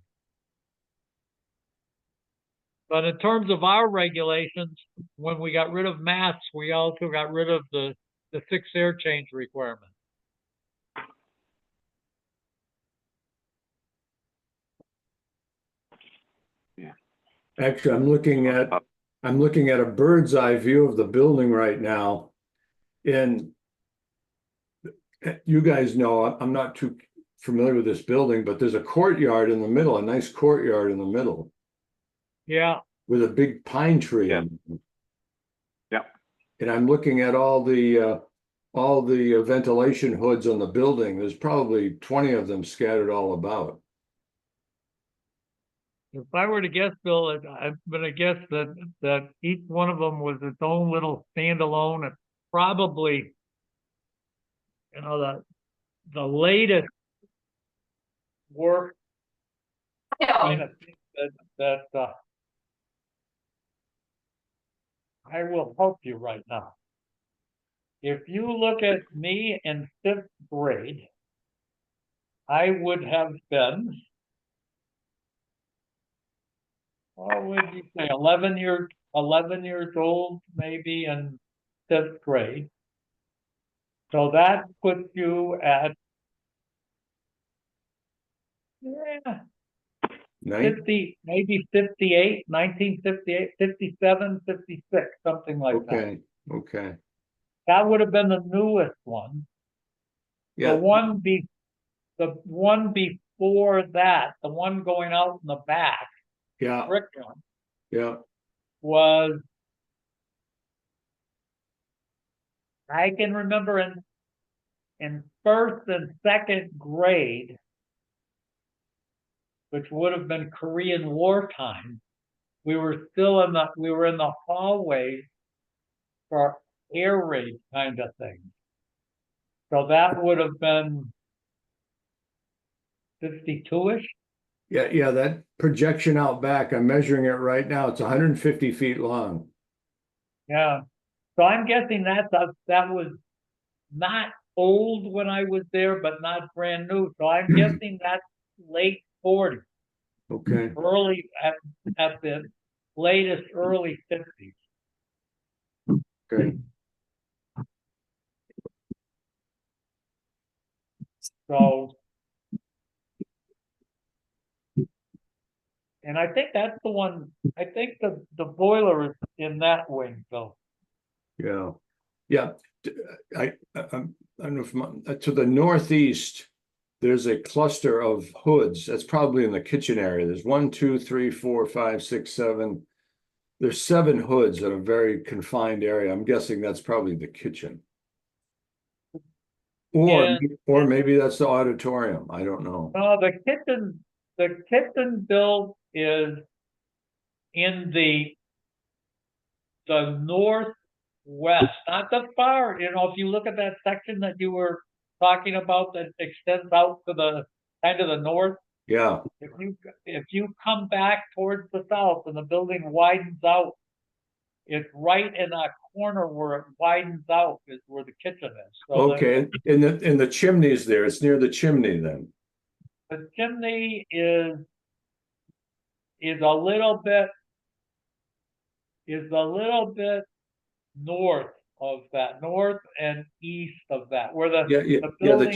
But in terms of our regulations, when we got rid of masks, we also got rid of the 6 air change requirement. Actually, I'm looking at a bird's eye view of the building right now. And you guys know, I'm not too familiar with this building, but there's a courtyard in the middle, a nice courtyard in the middle Yeah, with a big pine tree. Yeah. Yeah. And I'm looking at all the ventilation hoods on the building. There's probably 20 of them scattered all about. if I were to guess, Bill, I'm gonna guess that each one of them was its own little standalone, and probably, the latest work kind of thing that I will help you right now. If you look at me in 5th grade, I would have been, what would you say, 11 years old, maybe in 5th grade. So that puts you at, yeah, 50, maybe 58, 1958, 57, 56, something like that. Okay, okay. That would have been the newest one. Yeah, The one before that, the one going out in the back, yeah, brick one, yeah. was, I can remember in 1st and 2nd grade, which would have been Korean War time, we were in the hallway for air raid kind of thing. So that would have been 52-ish. Yeah, that projection out back, I'm measuring it right now. It's 150 feet long. Yeah. So I'm guessing that was not old when I was there, but not brand new. So I'm guessing that's late 40s, Okay, early at the latest early 50s. okay. So, and I think that's the one, I think the boiler is in that wing, so. Yeah, yeah. I don't know if to the northeast, there's a cluster of hoods. That's probably in the kitchen area. There's 1, 2, 3, 4, 5, 6, 7. There's 7 hoods in a very confined area. I'm guessing that's probably the kitchen. Yeah. Or maybe that's the auditorium. I don't know. The kitchen build is in the west, not that far. You know, if you look at that section that you were talking about that extends out to the kind of the north, Yeah, if you come back towards the south and the building widens out, it's right in that corner where it widens out is where the kitchen is. So okay, in the chimneys there, it's near the chimney then. the chimney is a little bit north of that, north and east of that, where the building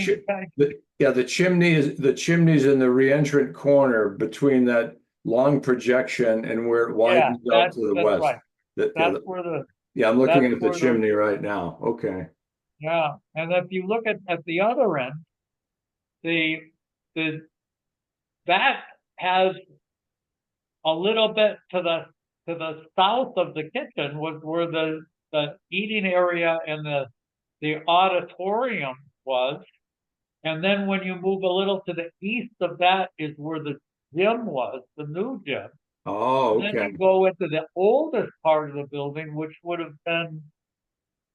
the chimney's in the reentrant corner between that long projection and where it widens out to the west. right. That's where I'm looking that's at the where chimney right now. Okay. yeah. And if you look at the other end, the that has a little bit to the south of the kitchen was where the eating area and the auditorium was. And then when you move a little to the east of that is where the gym was, the new gym. Oh, And then okay. you go into the oldest part of the building, which would have been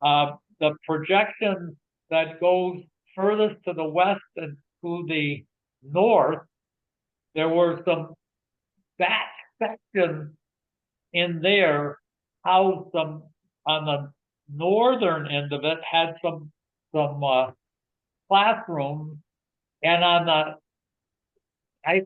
the projection that goes furthest to the west and to the north. There were some back sections in there, housed some on the northern end of it, had some classrooms, and on the I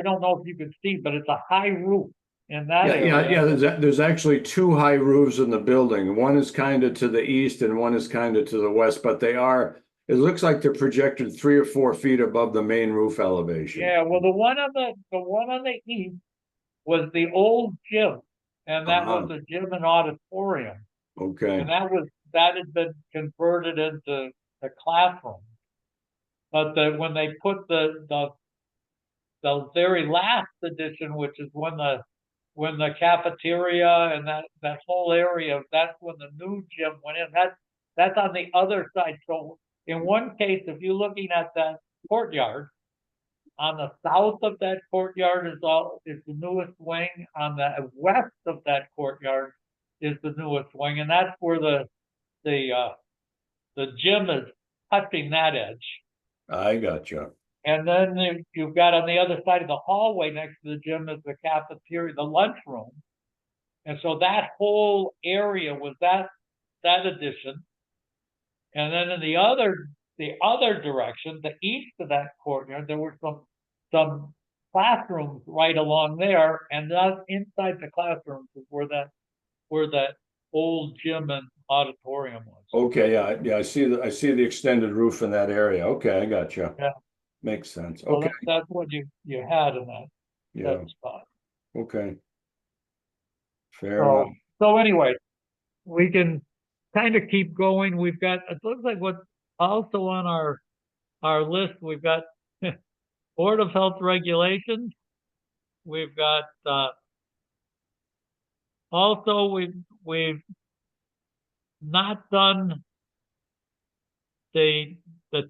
don't know if you can see, but it's a high roof in that area. Yeah. There's actually two high roofs in the building. One is kind of to the east and one is kind of to the west, but it looks like they're projected 3 or 4 feet above the main roof elevation. Yeah, well, the one on the east was the old gym, and that was a gym and auditorium. Okay. And that had been converted into the classroom. But when they put the very last edition, which is when the cafeteria and that whole area, that's when the new gym went in. That's on the other side. So in one case, if you're looking at that courtyard, on the south of that courtyard is the newest wing. On the west of that courtyard is the newest wing, and that's where the gym is touching that edge. I gotcha. And then you've got on the other side of the hallway next to the gym is the cafeteria, the lunchroom. And so that whole area was that addition. And then in the other direction, the east of that courtyard, there were some classrooms right along there, and that inside the classrooms is where that old gym and auditorium was. Okay, yeah, I see the extended roof in that area. Okay, I gotcha. Yeah. Makes sense. So Okay. that's what you had in that spot. Okay. Fair enough. So anyway, we can kind of keep going. We've got, it looks like what's also on our list, we've got Board of Health regulations. We've got also we've not done the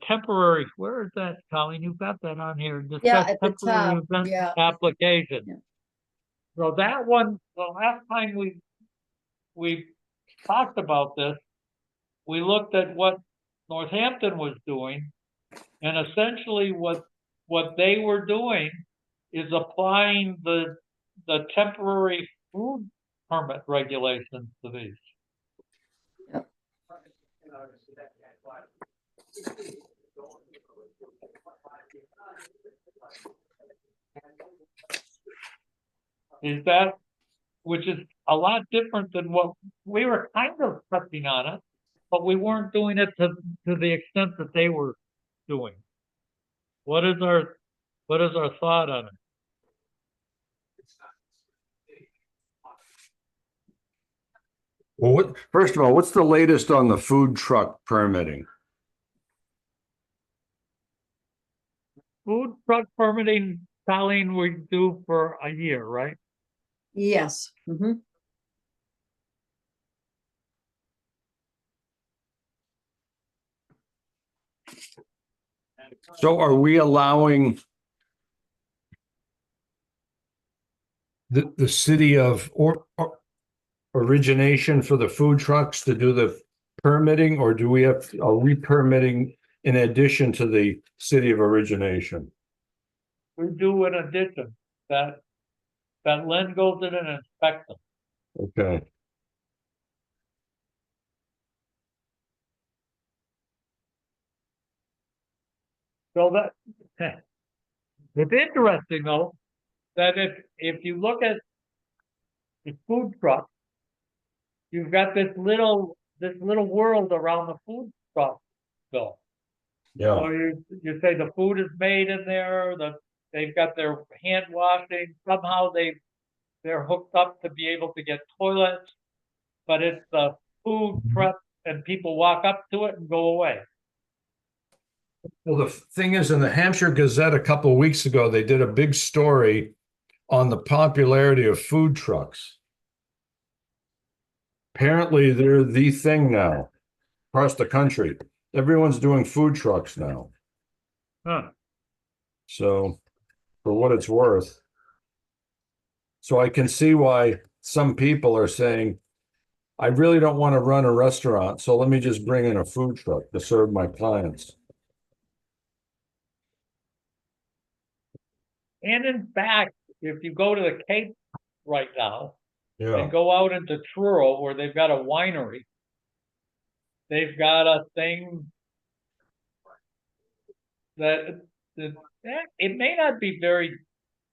temporary. Where is that, Colleen? You've got that on here. Yeah, Discuss at the temporary top, event yeah. application. Yeah. So that one, the last time we talked about this, we looked at what Northampton was doing, and essentially what they were doing is applying the temporary food permit regulations to these. Yep. Is that, which is a lot different than what we were kind of touching on it, but we weren't doing it to the extent that they were doing. What is our thought on it? Well, first of all, what's the latest on the food truck permitting? Food truck permitting, Colleen, we do for a year, right? Yes. Mm-hmm. So are we allowing the city of, or origination for the food trucks to do the permitting, or do we have, are we permitting in addition to the city of origination? We do an addition that Lynn goes in and inspects them. Okay. So that, it's interesting though, that if you look at the food truck, you've got this little world around the food truck bill. So Yeah. you say the food is made in there, they've got their hand washing, somehow they're hooked up to be able to get toilets, but it's the food prep and people walk up to it and go away. Well, the thing is, in the Hampshire Gazette a couple of weeks ago, they did a big story on the popularity of food trucks. Apparently, they're the thing now across the country. Everyone's doing food trucks now. Huh. So, for what it's worth. So I can see why some people are saying, I really don't want to run a restaurant, so let me just bring in a food truck to serve my clients. And in fact, if you go to the Cape right now Yeah. and go out into Truro where they've got a winery, they've got a thing that it may not be very,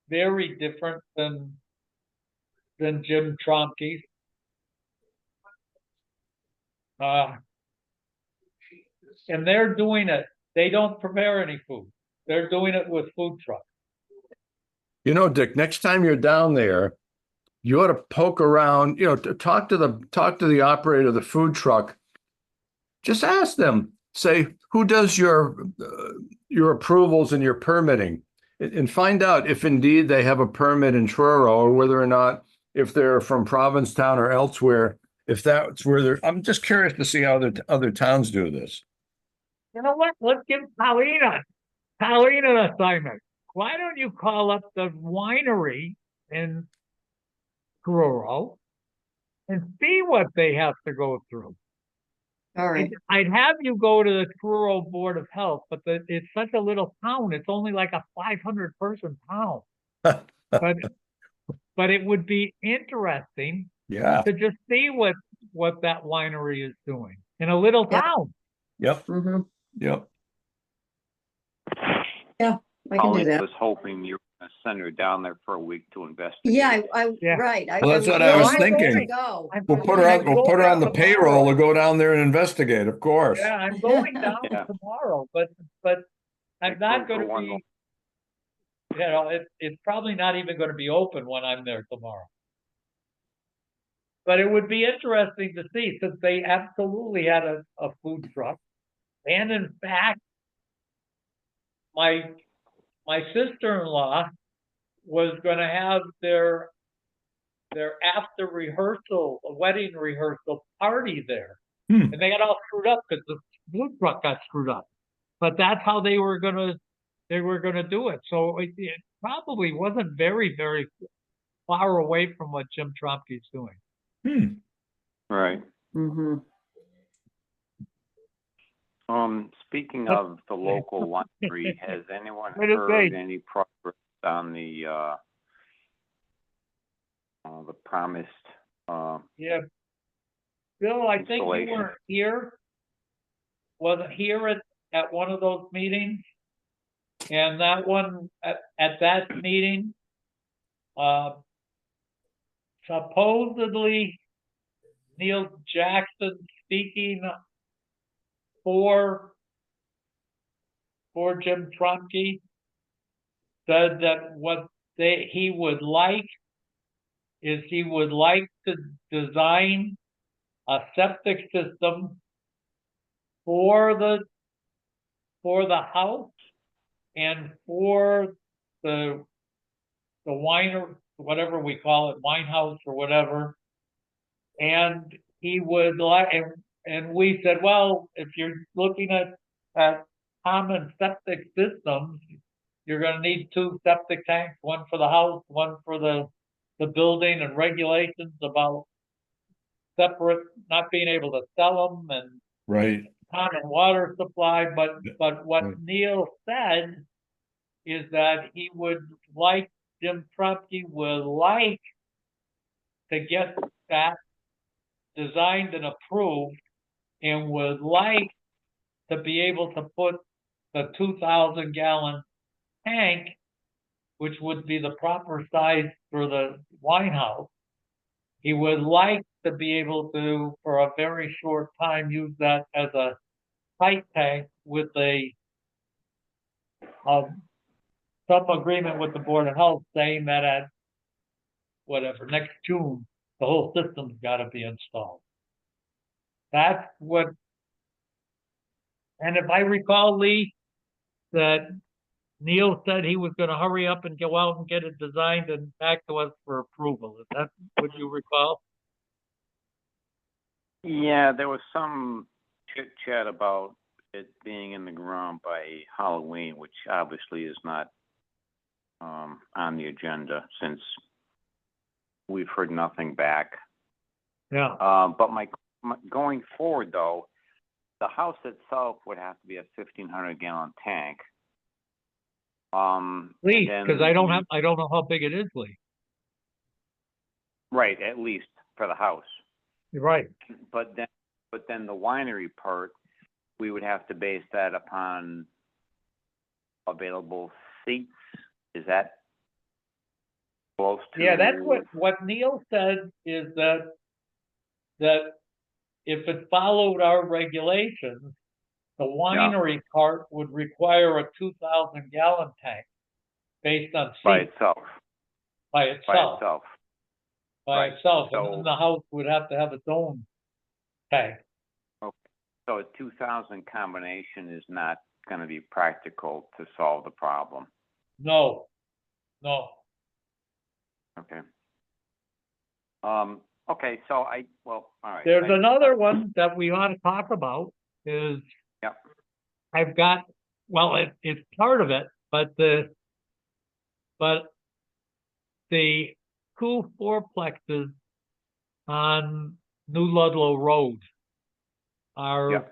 very different than Jim Tromke's. And they're doing it. They don't prepare any food. They're doing it with food trucks. You know, Dick, next time you're down there, you ought to poke around, you know, to talk to the operator of the food truck. Just ask them, say, who does your approvals and your permitting, and find out if indeed they have a permit in Truro, or whether or not, if they're from Provincetown or elsewhere, if that's where they're. I'm just curious to see how other towns do this. You know what? Let's give Paulina an assignment. Why don't you call up the winery in Truro and see what they have to go through? All right. I'd have you go to the Truro Board of Health, but it's such a little town. It's only like a 500-person town. But it would be interesting Yeah. to just see what that winery is doing in a little Yeah. town. Yep. Mm-hmm. Yep. Yeah, I can do Always that. was hoping you were going to send her down there for a week to investigate. Yeah, Yeah. right. Well, that's what I was really wanted to thinking. Go. We'll put her on the payroll to go down there and investigate, of course. Yeah, I'm going down Yeah. tomorrow, but I'm not going to be. You know, it's probably not even going to be open when I'm there tomorrow. But it would be interesting to see, since they absolutely had a food truck, and in fact, my sister-in-law was going to have their after rehearsal, a wedding rehearsal party there, and they got all screwed up because the food truck got screwed up. But that's how they were gonna do it. So it probably wasn't very, very far away from what Jim Tromke's doing. Right. Mm-hmm. Speaking of the local winery, has anyone What did heard they- any progress on the promised Yeah. Bill, I think you Installation. weren't here. Wasn't here at one of those meetings. And that one, at that meeting, supposedly Neil Jackson speaking for Jim Tromke said that what he would like is he would like to design a septic system for the house and for the wine, whatever we call it, wine house or whatever. And he would like, and we said, well, if you're looking at common septic systems, you're going to need 2 septic tanks, one for the house, one for the building, and regulations about separate, not being able to sell them and Right. common water supply, but what Right. Neil said is that he would like, Jim Trupke would like to get that designed and approved and would like to be able to put the 2,000-gallon tank, which would be the proper size for the wine house. He would like to be able to, for a very short time, use that as a tight tank with some agreement with the Board of Health saying that at whatever, next June, the whole system's gotta be installed. That's what, and if I recall, Lee, that Neil said he was gonna hurry up and go out and get it designed and back to us for approval. Is that what you recall? Yeah, there was some chit chat about it being in the ground by Halloween, which obviously is not on the agenda since we've heard nothing back. Yeah, But my going forward though, the house itself would have to be a 1,500-gallon tank. Lee, and then because I don't know how big it is, Lee. right, at least for the house. You're right. But then the winery part, we would have to base that upon available seats. Is that close to? Yeah, that's what Neil said is that if it followed our regulations, the winery part would require a 2,000-gallon tank based on by seats itself. by itself. Right. And So- then the house would have to have its own tank. So a 2,000 combination is not going to be practical to solve the problem. No. Okay. Okay. So all right. There's another one that we ought to talk about is Yep. I've got, well, it's part of it, but the two fourplexes on New Ludlow Road are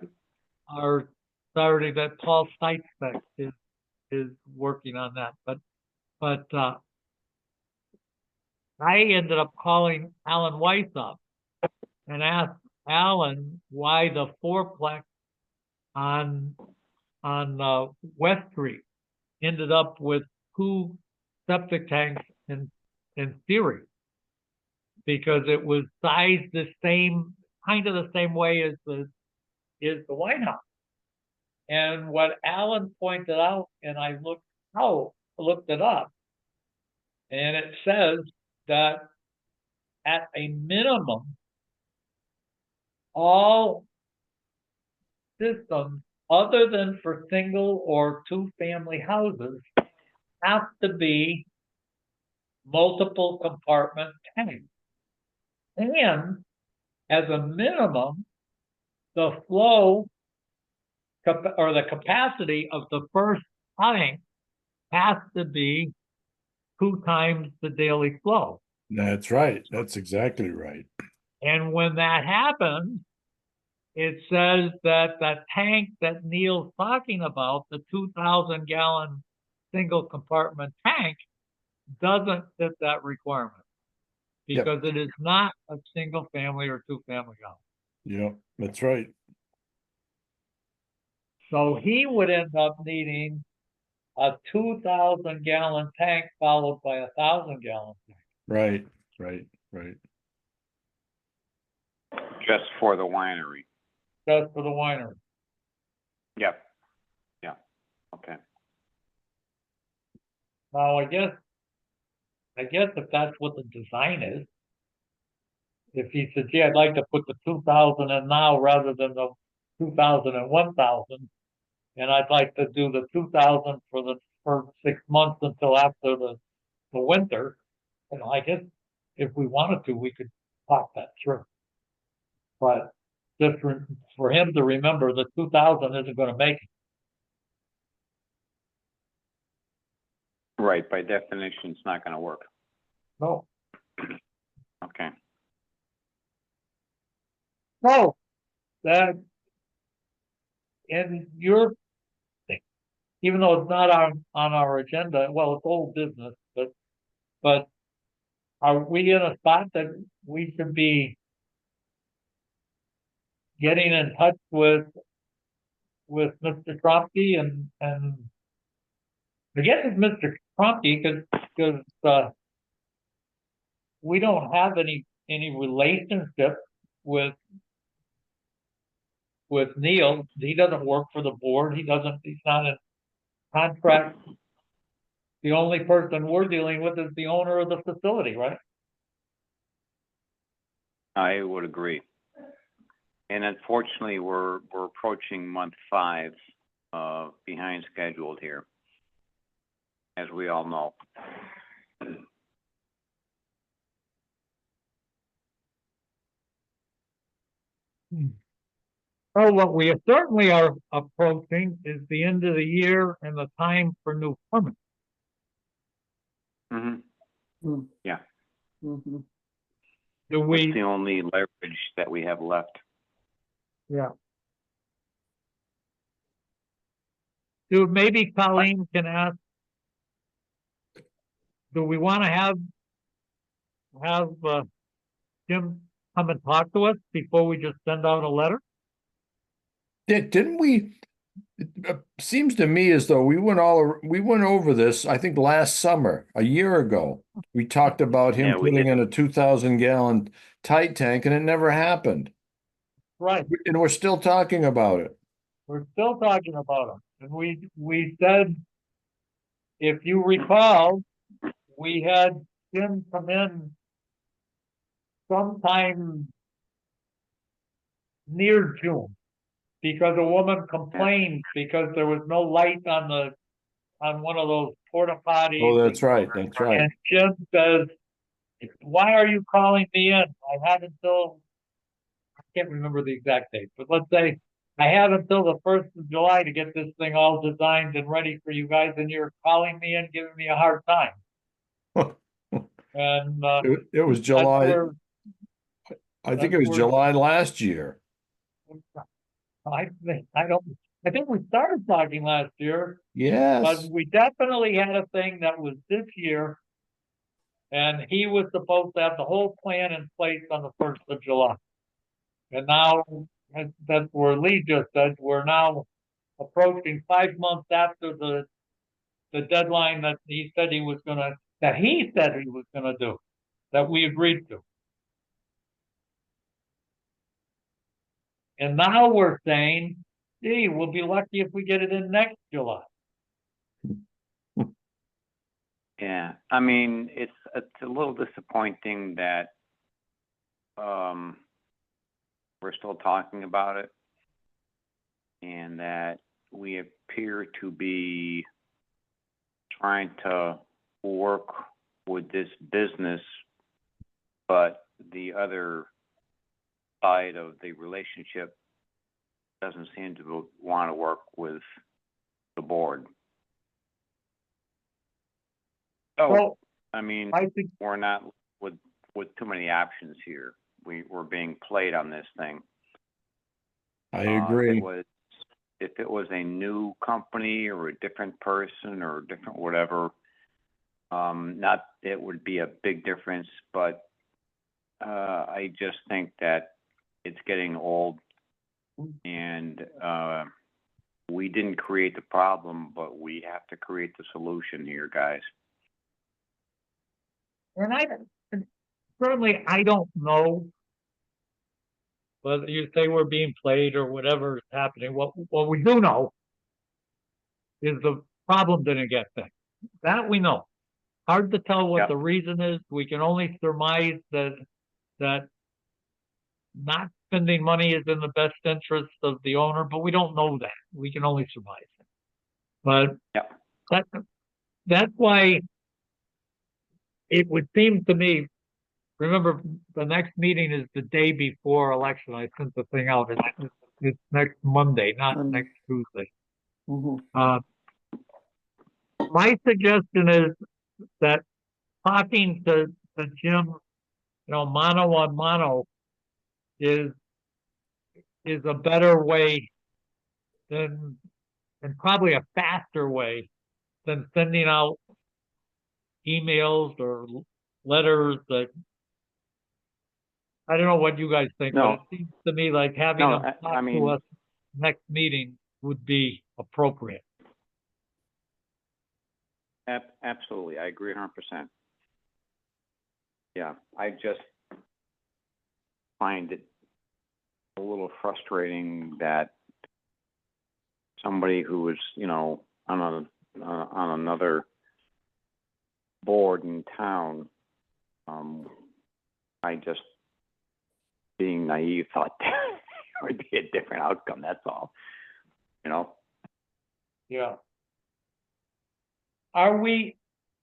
starting, that Paul Seitzbeck is working on that. But I ended up calling Alan Weiss up and asked Alan why the fourplex on West Street ended up with two septic tanks in theory, because it was sized the same, kind of the same way as the White House. And what Alan pointed out, and I looked it up, and it says that at a minimum, all systems other than for single or two-family houses have to be multiple compartment tanks. And as a minimum, the flow or the capacity of the first tank has to be 2 times the daily flow. That's right. That's exactly right. And when that happens, it says that that tank that Neil's talking about, the 2,000-gallon single compartment tank, doesn't fit that requirement because it is not a single family or two-family house. Yep, that's right. So he would end up needing a 2,000-gallon tank followed by a 1,000-gallon tank. Right. Just for the winery. Just for the winery. Yep. Yeah. Okay. Now, I guess if that's what the design is, if he says, "Gee, I'd like to put the 2,000 in now rather than the 2,000 and 1,000, and I'd like to do the 2,000 for the first 6 months until after the winter," I guess if we wanted to, we could talk that through. But just for him to remember, the 2,000 isn't going to make it. Right. By definition, it's not going to work. No. Okay. So, that, in your, even though it's not on our agenda, well, it's old business, but are we in a spot that we should be getting in touch with Mr. Tromke and again, it's Mr. Tromke, because we don't have any relationship with Neil. He doesn't work for the board. He's not in contract. The only person we're dealing with is the owner of the facility, right? I would agree. And unfortunately, we're approaching month 5, behind scheduled here, as we all know. Oh, what we certainly are approaching is the end of the year and the time for new permits. Mm-hmm. Yeah. Mm-hmm. Do That's we, the only leverage that we have left. yeah. Do maybe Colleen can ask, do we want to have Jim come and talk to us before we just send out a letter? Didn't we? It seems to me as though we went over this, I think last summer, a year ago. We talked about him Yeah, we putting did. in a 2,000-gallon tight tank and it never happened. Right. And we're still talking about it. We're still talking about them. And we said, if you recall, we had Jim come in sometime near June because a woman complained because there was no light on one of those porta potties. Oh, that's right. That's right. And Jim says, why are you calling me in? I had until, I can't remember the exact date, but let's say I have until the 1st of July to get this thing all designed and ready for you guys, and you're calling me in, giving me a hard time. And It was that's July. where I think it was July last year. I think we started talking last year, but Yes. we definitely had a thing that was this year. And he was supposed to have the whole plan in place on the 1st of July. And now, that's where Lee just said, we're now approaching 5 months after the deadline that he said he was gonna do, that we agreed to. And now we're saying, gee, we'll be lucky if we get it in next July. Yeah, I mean, it's a little disappointing that we're still talking about it, and that we appear to be trying to work with this business, but the other side of the relationship doesn't seem to want to work with the board. So, Well, I mean, I think, we're not with too many options here. We're being played on this thing. I agree. If it was a new company or a different person or a different whatever, not it would be a big difference, but I just think that it's getting old, and we didn't create the problem, but we have to create the solution here, guys. and certainly I don't know whether you say we're being played or whatever is happening. What we do know is the problem didn't get fixed. That we know. Hard to tell what Yep. the reason is. We can only surmise that not spending money is in the best interest of the owner, but we don't know that. We can only surmise it. But Yep. that's why it would seem to me, remember, the next meeting is the day before election. I sent the thing out. It's next Monday, not next Tuesday. Mm-hmm. My suggestion is that talking to Jim, mano a mano, is is a better way than, and probably a faster way than sending out emails or letters that, I don't know what you guys think, but No. it seems to me like having No, them I talk to mean, us next meeting would be appropriate. absolutely, I agree 100%. Yeah, I just find it a little frustrating that somebody who is, you know, on another board in town, I just, being naive, thought there would be a different outcome, that's all, you know? Yeah. Are we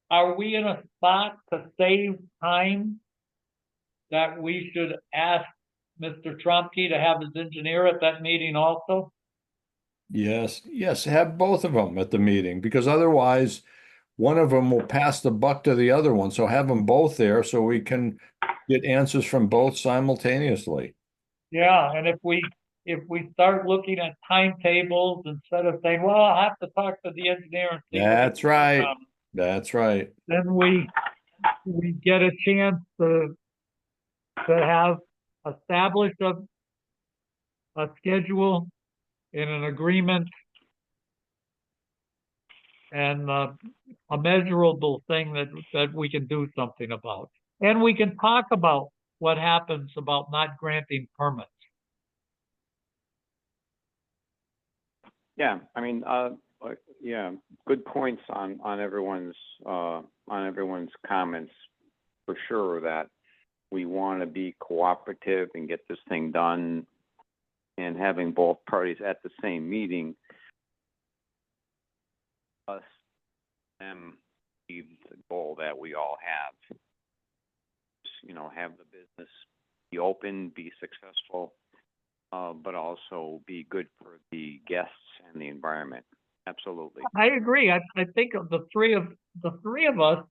in a spot to save time that we should ask Mr. Trumke to have his engineer at that meeting also? Yes, yes, have both of them at the meeting, because otherwise one of them will pass the buck to the other one. So have them both there so we can get answers from both simultaneously. Yeah, and if we start looking at timetables instead of saying, well, I'll have to talk to the engineer and see what he That's can right. done, That's right. then we get a chance to have established a schedule and an agreement and a measurable thing that we can do something about. And we can talk about what happens about not granting permits. Yeah, I mean, yeah, good points on everyone's comments, for sure, that we want to be cooperative and get this thing done, and having both parties at the same meeting, us, them, achieve the goal that we all have. You know, have the business be open, be successful, but also be good for the guests and the environment. Absolutely. I agree. I think of the three of us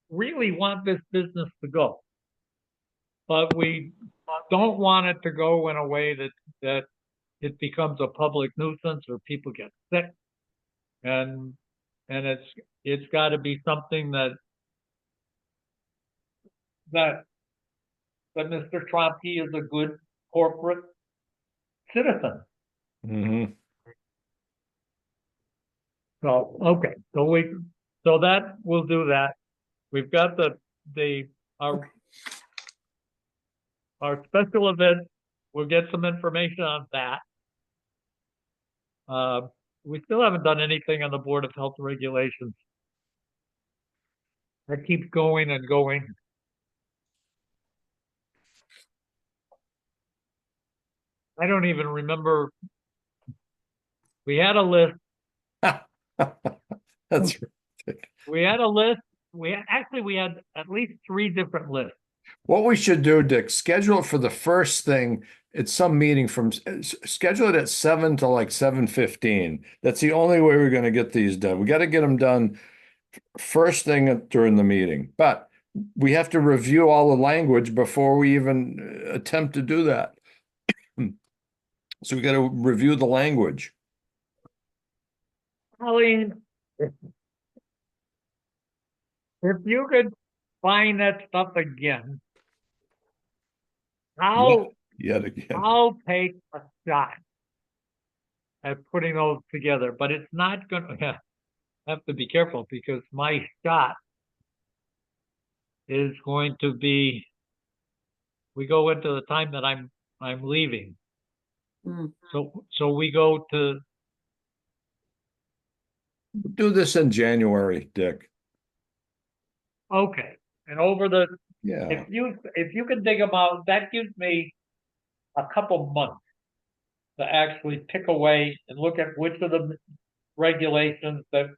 really want this business to go. But we don't want it to go in a way that it becomes a public nuisance or people get sick. And it's got to be something that Mr. Tromke is a good corporate citizen. Hmm. So, okay, so that, we'll do that. We've got our special event. We'll get some information on that. We still haven't done anything on the Board of Health Regulations. That keeps going and going. I don't even remember. We had a list. That's right. We had a list. We had at least 3 different lists. What we should do, Dick, schedule it for the first thing at some meeting schedule it at 7 to like 7:15. That's the only way we're going to get these done. We got to get them done first thing during the meeting, but we have to review all the language before we even attempt to do that. So we got to review the language. Colleen, if you could find that stuff again, Yet again. I'll take a shot at putting those together, but it's not gonna have to be careful because my shot is going to be, we go into the time that I'm leaving. Mm. So we go to, Do this in January, Dick. okay, and Yeah. if you can dig them out, that gives me a couple months to actually pick away and look at which of the regulations that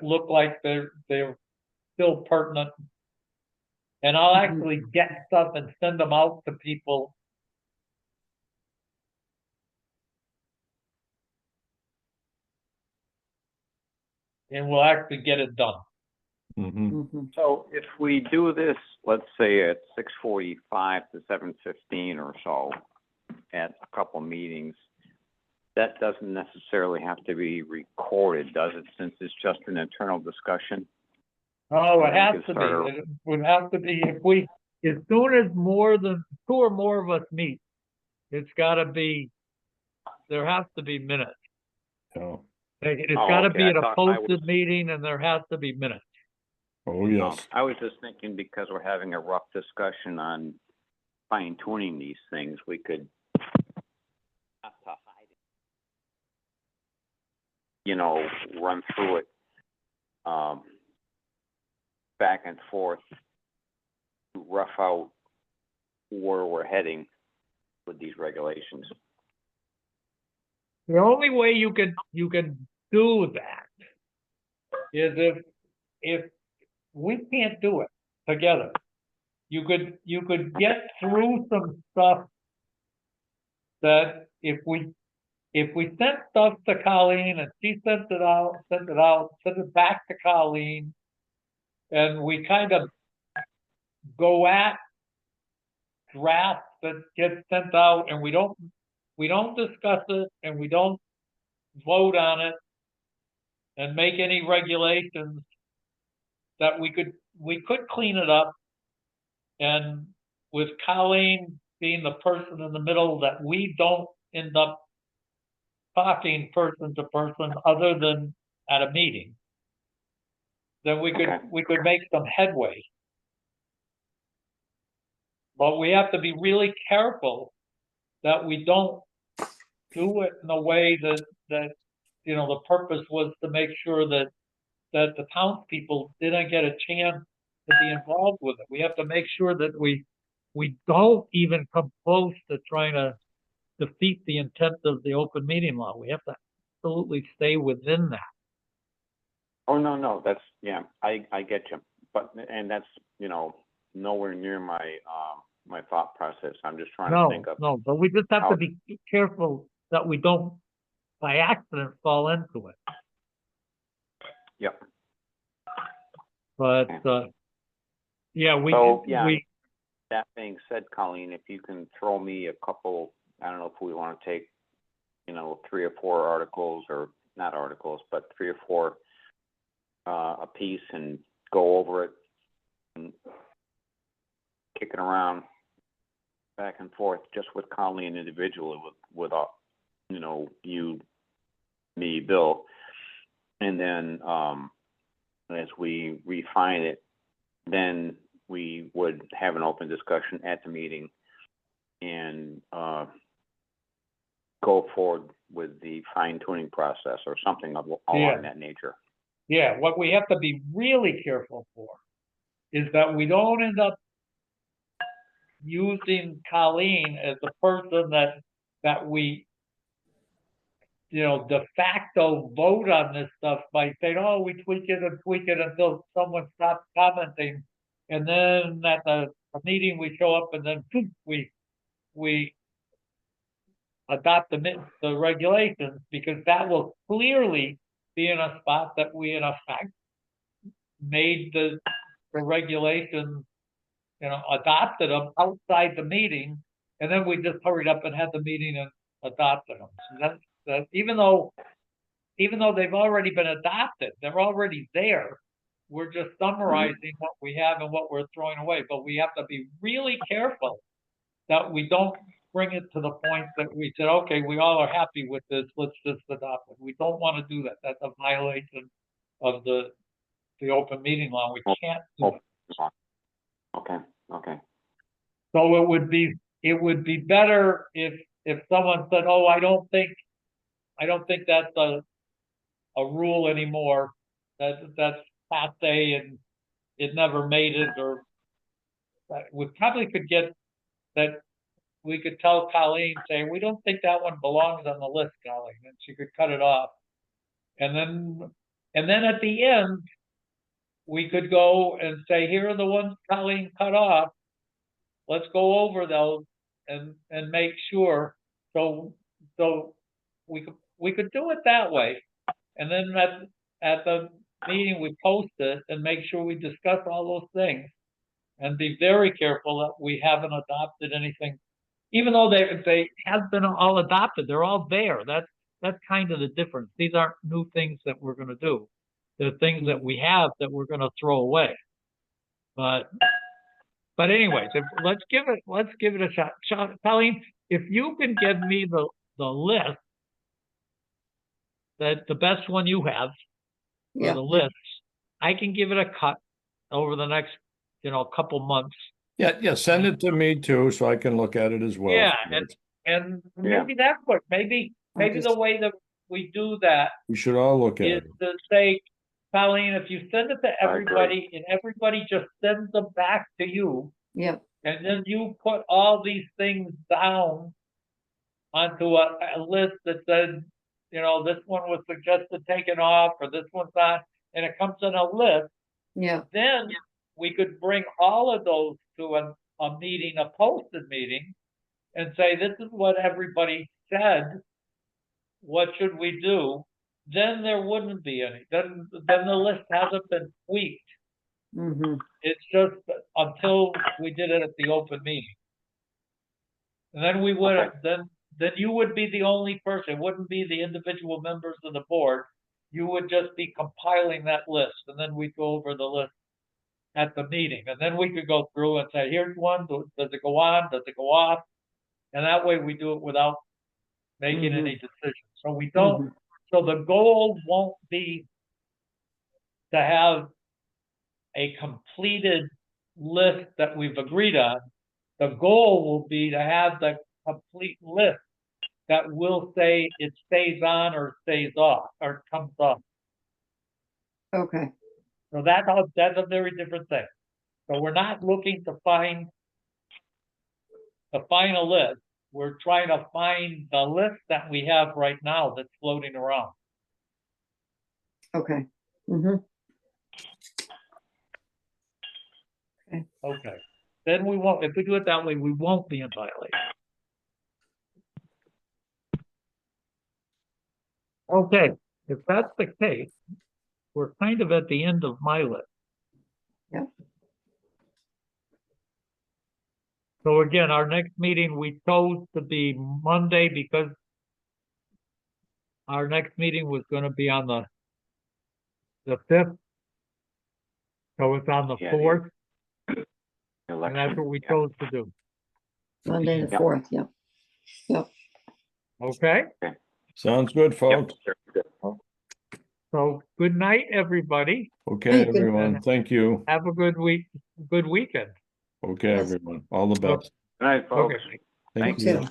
look like they're still pertinent. And I'll actually get stuff and send them out to people. And we'll actually get it done. Mhm. Mhm. So if we do this, let's say at 6:45 to 7:15 or so, at a couple meetings. That doesn't necessarily have to be recorded, does it, since it's just an internal discussion? Oh, it We has can to start be. It would have to be if we, as soon as more than two or more of us meet, it's gotta be, there has to be minutes. Oh, It's Oh, gotta okay. be I at a thought I was- posted meeting and there has to be minutes. oh, yes. I was just thinking because we're having a rough discussion on fine tuning these things, we could, you know, run through it, back and forth, rough out where we're heading with these regulations. The only way you can do that is if we can't do it together. You could get through some stuff that if we sent stuff to Colleen and she sent it back to Colleen, and we kind of go at drafts that get sent out and we don't discuss it and we don't vote on it and make any regulations, that we could clean it up. And with Colleen being the person in the middle, that we don't end up talking person to person other than at a meeting, then we Okay. could make some headway. But we have to be really careful that we don't do it in a way that you know, the purpose was to make sure that the townspeople didn't get a chance to be involved with it. We have to make sure that we don't even come close to trying to defeat the intent of the open meeting law. We have to absolutely stay within that. Oh, no, that's, yeah, I get you. But, and that's, you know, nowhere near my, my thought process. I'm just trying to think of. No, but we just have how- to be careful that we don't, by accident, fall into it. Yep. But, yeah, So, yeah. That being said, Colleen, if you can throw me a couple, I don't know if we want to take, you know, 3 or 4 articles, or not articles, but 3 or 4 a piece, and go over it and kick it around back and forth just with Colleen individually, with you know, you, me, Bill, and then as we refine it, then we would have an open discussion at the meeting and go forward with the fine tuning process or something along that nature. yeah, what we have to be really careful for is that we don't end up using Colleen as the person that we, you know, de facto vote on this stuff by saying, oh, we tweak it until someone stops commenting. And then at the meeting, we show up and then poof, we adopt the regulations, because that will clearly be in a spot that we in effect made the regulations, you know, adopted them outside the meeting, and then we just hurried up and had the meeting and adopted them. So that even though they've already been adopted, they're already there. We're just summarizing what we have and what we're throwing away. But we have to be really careful that we don't bring it to the point that we said, okay, we all are happy with this, let's just adopt it. We don't want to do that. That's a violation of the open meeting law. We can't do it. Okay. So it would be better if someone said, oh, I don't think that's a rule anymore. That's passe and it never made it, or we probably could get that. We could tell Colleen, say, we don't think that one belongs on the list, Colleen, and she could cut it off. And then at the end, we could go and say, here are the ones Colleen cut off. Let's go over those and make sure. So we could do it that way. And then at the meeting, we post it and make sure we discuss all those things and be very careful that we haven't adopted anything even though they have been all adopted, they're all there. That's kind of the difference. These aren't new things that we're gonna do. They're things that we have that we're gonna throw away. But anyways, let's give it a shot. Colleen, if you can give me the list, the best one you have, for Yeah, the lists, I can give it a cut over the next, couple months. Yeah, send it to me too, so I can look at it as well. Yeah, and Yeah. maybe that's what, maybe the way that we do that We should all look at is it. to say, Colleen, if you send it to I agree. everybody and everybody just sends them back to you, yeah, and then you put all these things down onto a list that said, this one was suggested taken off, or this one's not, and it comes in a list, yeah, then we could bring all of those to a meeting, a posted meeting, and say, this is what everybody said. What should we do? Then there wouldn't be any. Then the list hasn't been tweaked. mm-hmm, It's just until we did it at the open meeting. And then we would, Okay. then you would be the only person. It wouldn't be the individual members of the board. You would just be compiling that list, and then we'd go over the list at the meeting. And then we could go through and say, here's one, does it go on, does it go off? And that way we do it without making any decisions. So we don't, so the goal won't be to have a completed list that we've agreed on. The goal will be to have the complete list that will say it stays on or stays off or comes off. okay, So that's a very different thing. So we're not looking to find the final list. We're trying to find the list that we have right now that's floating around. okay, mm-hmm, Okay. Then we won't, if we do it that way, we won't be in violation. Okay, if that's the case, we're kind of at the end of my list. Yep. So again, our next meeting, we chose to be Monday because our next meeting was gonna be on the 5th. So it's on the Yeah, 4th, and Election. that's what we Yeah. chose to do. Monday the Yep. 4th, yeah, Okay? Sounds good, folks. Yep. So good night, everybody. Okay, Hey, good. everyone. Thank you. Have a good weekend. Okay, Yes. everyone. All the best. All right, folks. Okay. Thank you you. too.